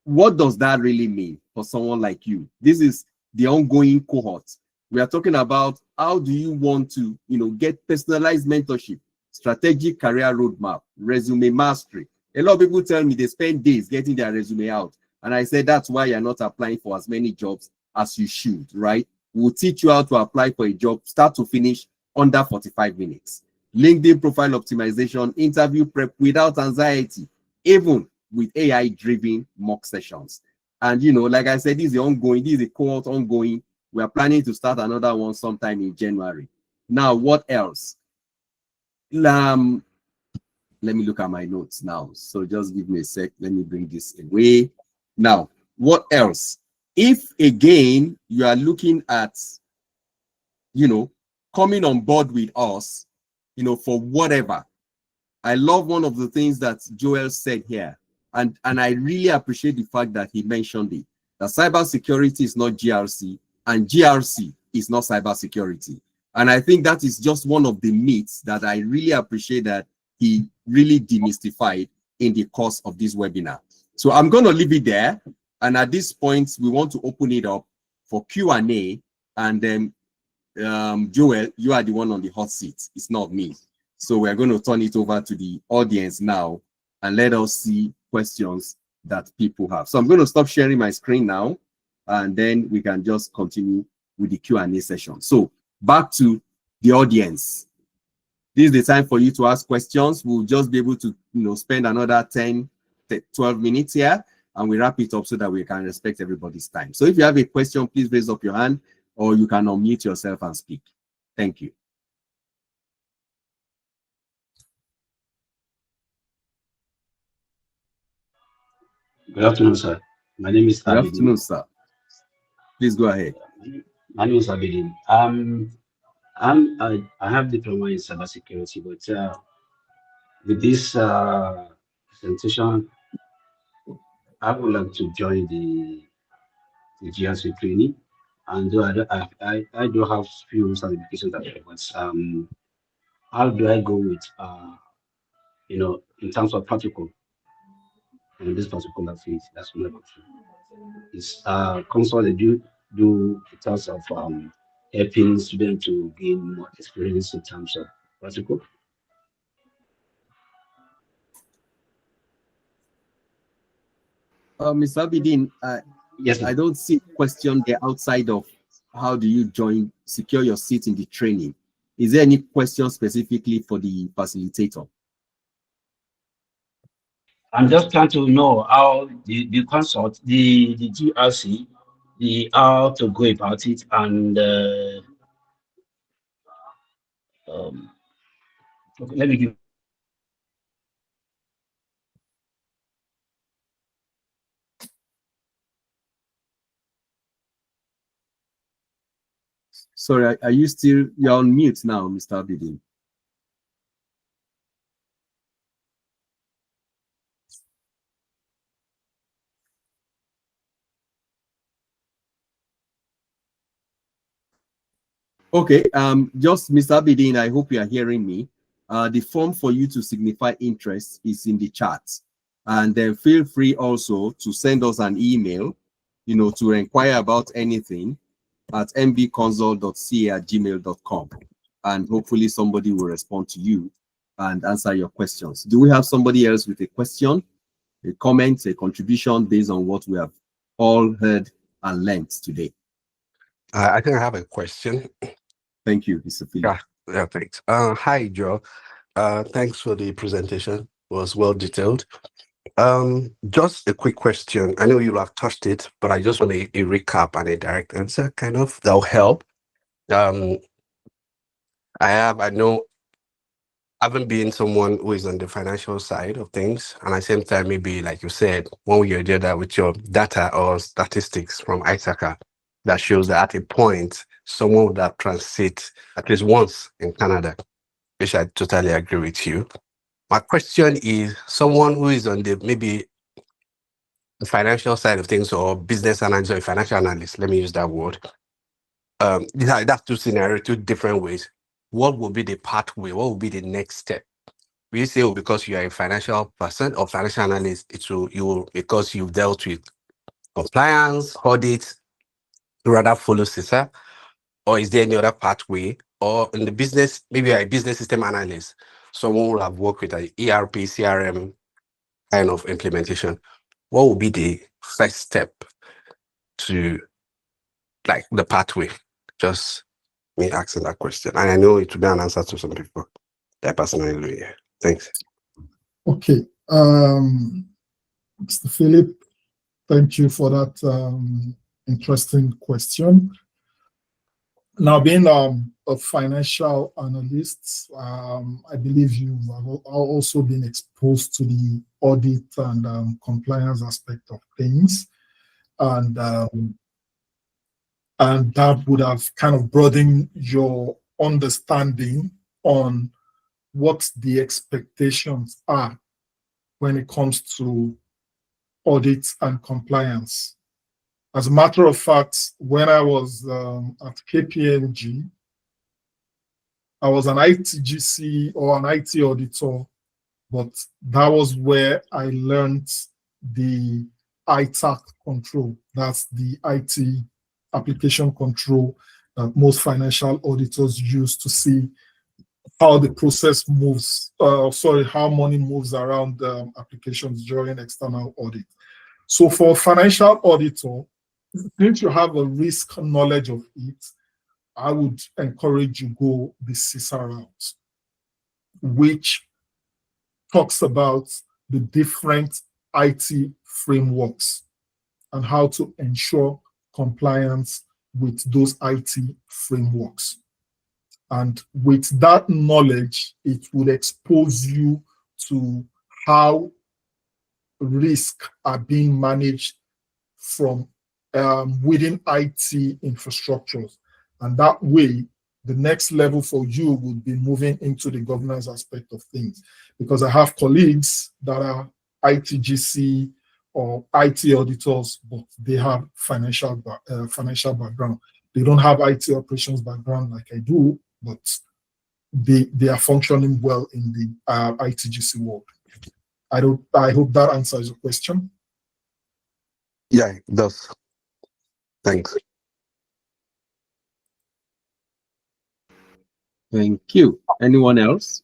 What does that really mean for someone like you? This is the ongoing cohort. We are talking about how do you want to, get personalized mentorship, strategic career roadmap, resume mastery. A lot of people tell me they spend days getting their resume out. And I said, that's why you're not applying for as many jobs as you should, right? We'll teach you how to apply for a job, start to finish, under 45 minutes. LinkedIn profile optimization, interview prep without anxiety, even with AI-driven mock sessions. And, like I said, this is ongoing. This is a cohort ongoing. We are planning to start another one sometime in January. Now, what else? Let me look at my notes now. So just give me a sec. Let me bring this away. Now, what else? If, again, you are looking at, coming on board with us, for whatever. I love one of the things that Joel said here. And I really appreciate the fact that he mentioned it. That cybersecurity is not GRC and GRC is not cybersecurity. And I think that is just one of the myths that I really appreciate that he really demystified in the course of this webinar. So I'm going to leave it there. And at this point, we want to open it up for Q&A. And then, Joel, you are the one on the hot seat. It's not me. So we're going to turn it over to the audience now and let us see questions that people have. So I'm going to stop sharing my screen now, and then we can just continue with the Q&A session. So back to the audience. This is the time for you to ask questions. We'll just be able to, spend another 10, 12 minutes here, and we wrap it up so that we can respect everybody's time. So if you have a question, please raise up your hand, or you can unmute yourself and speak. Thank you. Good afternoon, sir. My name is Good afternoon, sir. Please go ahead. My name is Abedin. I have diploma in cybersecurity, but with this presentation, I would like to join the GRC training. And though I do have few certifications that I but how do I go with in terms of protocol in this particular field? That's my question. is consult they do in terms of helping students to gain more experience in terms of practical? Mr. Abidin, Yes, I sir. don't see a question there outside of how do you secure your seat in the training. Is there any question specifically for the facilitator? I'm just trying to know how the consult, the GRC, the how to go about it, and okay, let me give. Sorry, are you still, you're on mute now, Mr. Abidin? Okay, just Mr. Abidin, I hope you are hearing me. The form for you to signify interest is in the chat. And then feel free also to send us an email, to inquire about anything at mbkonsult.ca@gmail.com. And hopefully somebody will respond to you and answer your questions. Do we have somebody else with a question, a comment, a contribution based on what we have all heard and learned today? I think I have a question. Thank you, Mr. Philip. Yeah, thanks. Hi, Joe. Thanks for the presentation. It was well detailed. Just a quick question. I know you have touched it, but I just want a recap and a direct answer, kind of. That'll help. I know I haven't been someone who is on the financial side of things, and at the same time, maybe like you said, one way or the other with your data or statistics from Ithaka that shows that at a point, someone would have transit at least once in Canada, which I totally agree with you. My question is, someone who is on the maybe the financial side of things or business analyst or financial analyst, let me use that word. That's two scenarios, two different ways. What will be the pathway? What will be the next step? Will you say, oh, because you are a financial person or financial analyst, because you've dealt with compliance, audit, rather follow CISA? Or is there any other pathway? Or in the business, maybe a business system analyst, someone will have worked with an ERP, CRM kind of implementation. What will be the first step to like the pathway? Just me asking that question. And I know it will be an answer to some people that personally, yeah. Thanks. Okay. Mr. Philip, thank you for that interesting question. Now, being a financial analyst, I believe you have also been exposed to the audit and compliance aspect of things. And that would have kind of broadened your understanding on what the expectations are when it comes to audit and compliance. As a matter of fact, when I was at KPMG, I was an ITGC or an IT auditor, but that was where I learned the ITAC control. That's the IT application control that most financial auditors use to see how the process moves, how money moves around applications during external audit. So for a financial auditor, since you have a risk knowledge of it, I would encourage you go the CISA route, which talks about the different IT frameworks and how to ensure compliance with those IT frameworks. And with that knowledge, it would expose you to how risks are being managed from within IT infrastructures. And that way, the next level for you would be moving into the governance aspect of things. Because I have colleagues that are ITGC or IT auditors, but they have financial background. They don't have IT operations background like I do, but they are functioning well in the ITGC world. I hope that answers your question. Yeah, it does. Thanks. Thank you. Anyone else?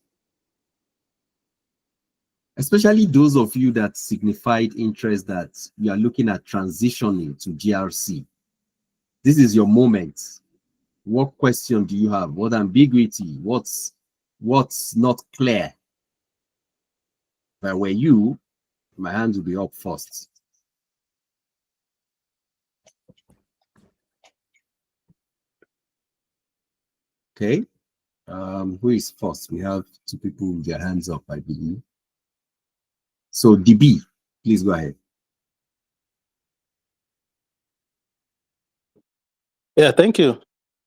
Especially those of you that signified interest that you are looking at transitioning to GRC. This is your moment. What question do you have? What ambiguity? What's not clear? If I were you, my hand will be up first. Okay. Who is first? We have two people with their hands up, I believe. So DB, please go ahead. Yeah, thank you.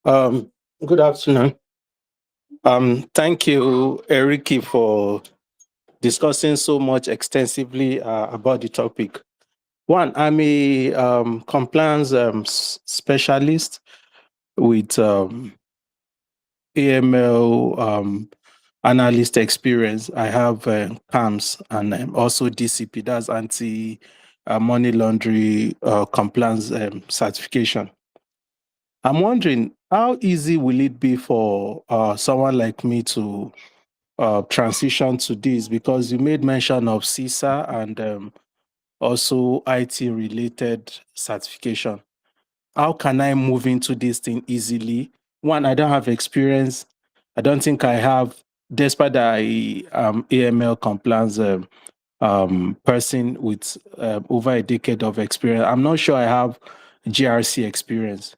Good afternoon. Thank you, Eriki, for discussing so much extensively about the topic. One, I'm a compliance specialist with AML analyst experience. I have CAMS and also DCP, that's anti-money laundering compliance certification. I'm wondering, how easy will it be for someone like me to transition to this? Because you made mention of CISA and also IT-related certification. How can I move into this thing easily? One, I don't have experience. I don't think I have, despite that I am AML compliance person with over a decade of experience. I'm not sure I have GRC experience.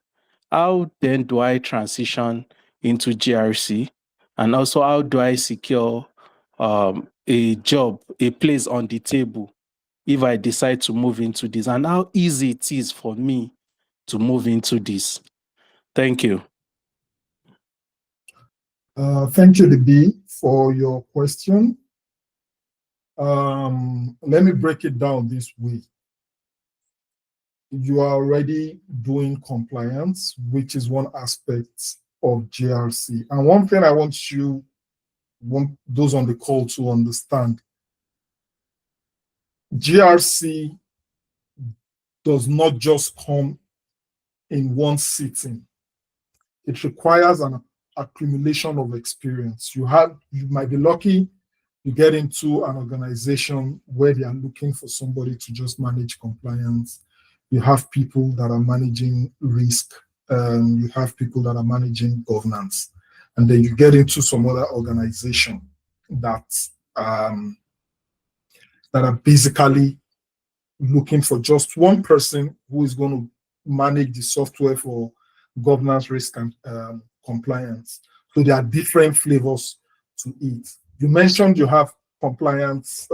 How then do I transition into GRC? And also, how do I secure a job, a place on the table if I decide to move into this? And how easy it is for me to move into this? Thank you. Thank you, DB, for your question. Let me break it down this way. You are already doing compliance, which is one aspect of GRC. And one thing I want those on the call to understand, GRC does not just come in one sitting. It requires an accumulation of experience. You might be lucky you get into an organization where they are looking for somebody to just manage compliance. You have people that are managing risk. You have people that are managing governance. And then you get into some other organization that are basically looking for just one person who is going to manage the software for governance, risk, and compliance. So there are different flavors to it. You mentioned you have compliance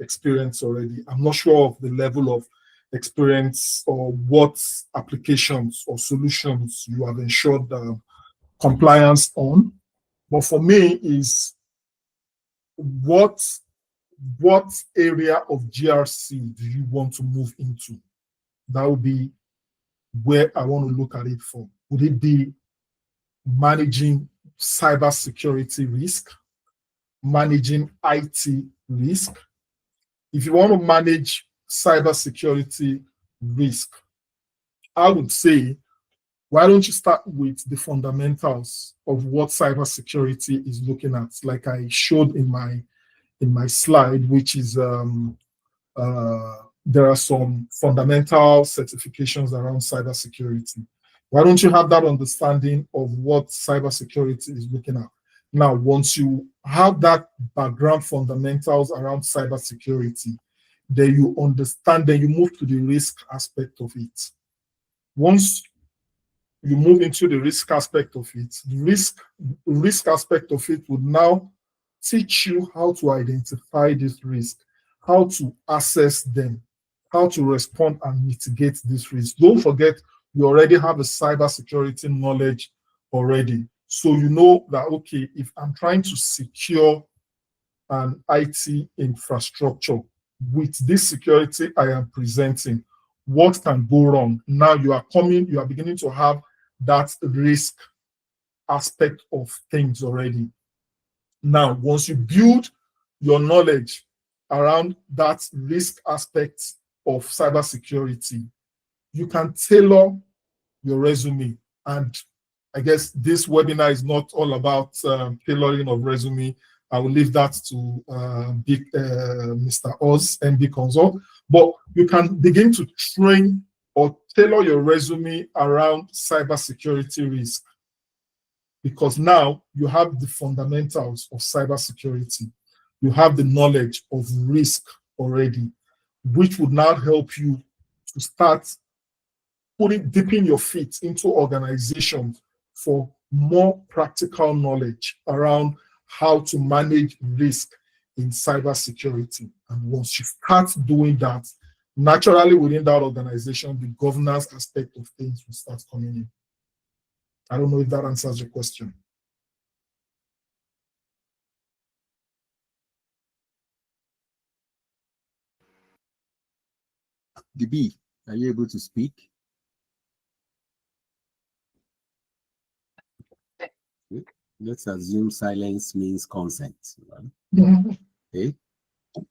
experience already. I'm not sure of the level of experience or what applications or solutions you have ensured compliance on. But for me is what area of GRC do you want to move into? That would be where I want to look at it from. Would it be managing cybersecurity risk, managing IT risk? If you want to manage cybersecurity risk, I would say, why don't you start with the fundamentals of what cybersecurity is looking at, like I showed in my slide, which is there are some fundamental certifications around cybersecurity. Why don't you have that understanding of what cybersecurity is looking at? Now, once you have that background fundamentals around cybersecurity, then you understand, then you move to the risk aspect of it. Once you move into the risk aspect of it, the risk aspect of it would now teach you how to identify this risk, how to assess them, how to respond and mitigate this risk. Don't forget, you already have a cybersecurity knowledge already. So you know that, okay, if I'm trying to secure an IT infrastructure with this security I am presenting, what can go wrong? Now you are beginning to have that risk aspect of things already. Now, once you build your knowledge around that risk aspect of cybersecurity, you can tailor your resume. And I guess this webinar is not all about tailoring of resume. I will leave that to Mr. Oz, MBKonsult. But you can begin to train or tailor your resume around cybersecurity risk, because now you have the fundamentals of cybersecurity. You have the knowledge of risk already, which would now help you to start dipping your feet into organizations for more practical knowledge around how to manage risk in cybersecurity. And once you start doing that, naturally within that organization, the governance aspect of things will start coming in. I don't know if that answers your question. DB, are you able to speak? Let's assume silence means consent. Right? Okay.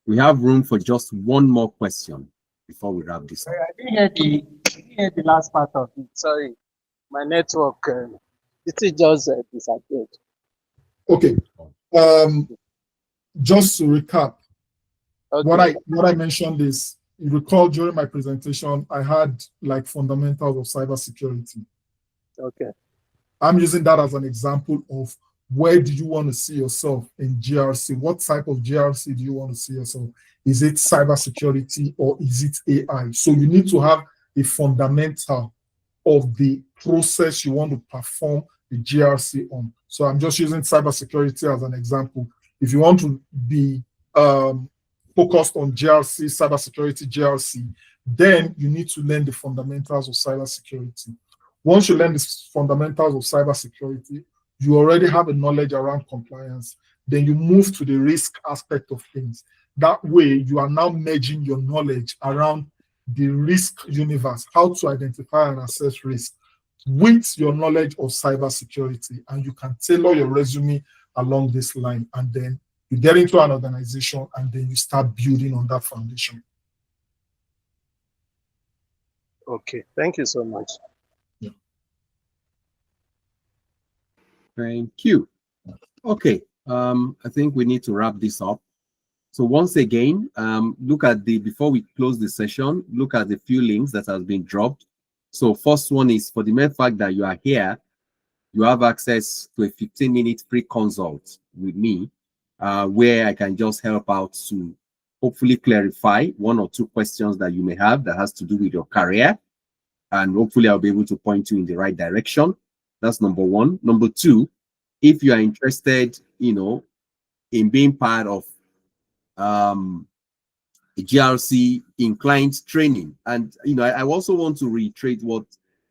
We have room for just one more question before we wrap this up. I didn't hear the last part of it. Sorry, my network. It just disappeared. Okay. Just to recap, okay. What I mentioned is, you recall during my presentation, I had like fundamentals of cybersecurity. Okay. I'm using that as an example of where do you want to see yourself in GRC? What type of GRC do you want to see yourself? Is it cybersecurity or is it AI? So you need to have a fundamental of the process you want to perform the GRC on. So I'm just using cybersecurity as an example. If you want to be focused on GRC, cybersecurity GRC, then you need to learn the fundamentals of cybersecurity. Once you learn the fundamentals of cybersecurity, you already have a knowledge around compliance. Then you move to the risk aspect of things. That way, you are now merging your knowledge around the risk universe, how to identify and assess risk, with your knowledge of cybersecurity. And you can tailor your resume along this line. And then you get into an organization and then you start building on that foundation. Okay, thank you so much. Thank you. Okay, I think we need to wrap this up. So once again, look at before we close the session, look at the few links that has been dropped. So first one is, for the mere fact that you are here, you have access to a 15-minute free consult with me, where I can just help out to hopefully clarify one or two questions that you may have that has to do with your career. And hopefully I'll be able to point you in the right direction. That's number one. Number two, if you are interested, in being part of a GRC inclined training, and I also want to reiterate what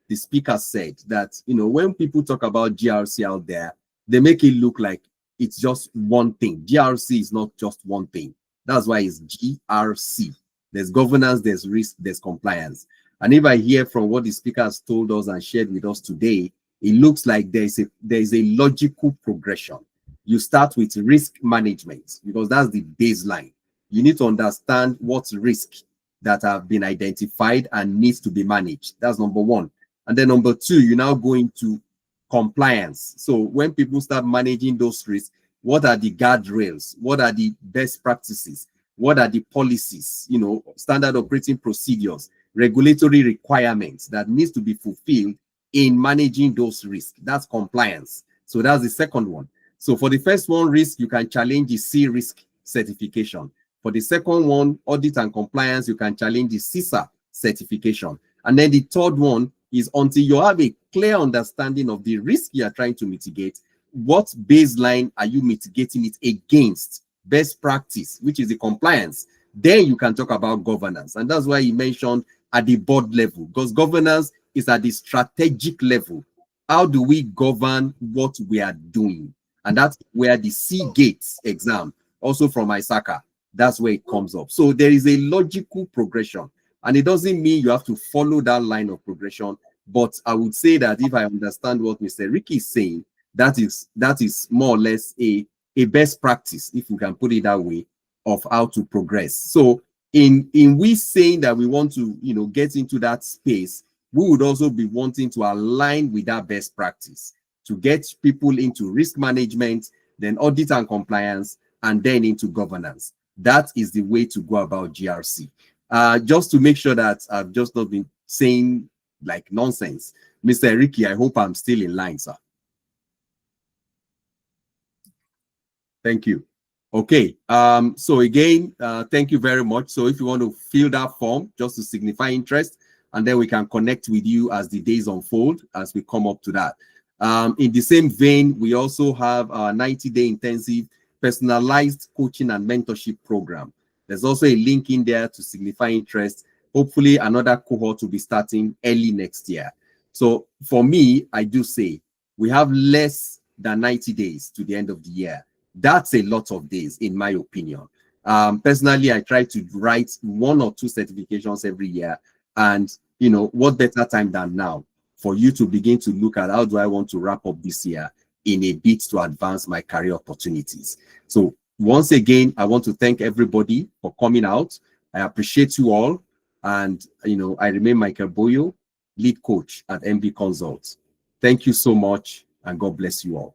the speaker said, that when people talk about GRC out there, they make it look like it's just one thing. GRC is not just one thing. That's why it's GRC. There's governance, there's risk, there's compliance. And if I hear from what the speaker has told us and shared with us today, it looks like there is a logical progression. You start with risk management, because that's the baseline. You need to understand what risks that have been identified and needs to be managed. That's number one. And then number two, you now go into compliance. So when people start managing those risks, what are the guardrails? What are the best practices? What are the policies, standard operating procedures, regulatory requirements that needs to be fulfilled in managing those risks? That's compliance. So that's the second one. So for the first one, risk, you can challenge the C-risk certification. For the second one, audit and compliance, you can challenge the CISA certification. And then the third one is, until you have a clear understanding of the risk you are trying to mitigate, what baseline are you mitigating it against? Best practice, which is the compliance. Then you can talk about governance. And that's why he mentioned at the board level, because governance is at the strategic level. How do we govern what we are doing? And that's where the C-Gates exam, also from ISACA, that's where it comes up. So there is a logical progression. And it doesn't mean you have to follow that line of progression. But I would say that if I understand what Mr. Eriki is saying, that is more or less a best practice, if we can put it that way, of how to progress. So in we saying that we want to, you know, get into that space, we would also be wanting to align with that best practice to get people into risk management, then audit and compliance, and then into governance. That is the way to go about GRC. Just to make sure that I've just not been saying like nonsense. Mr. Eriki, I hope I'm still in line, sir. Thank you. Okay, so again, thank you very much. So if you want to fill that form just to signify interest, and then we can connect with you as the days unfold, as we come up to that. In the same vein, we also have our 90-day intensive personalized coaching and mentorship program. There's also a link in there to signify interest. Hopefully another cohort will be starting early next year. So for me, I do say we have less than 90 days to the end of the year. That's a lot of days, in my opinion. Personally, I try to write 1 or 2 certifications every year. And, you know, what better time than now for you to begin to look at how do I want to wrap up this year in a bid to advance my career opportunities. So once again, I want to thank everybody for coming out. I appreciate you all. And, you know, I remain Michael Boyo, lead coach at MBKonsult. Thank you so much, and God bless you all.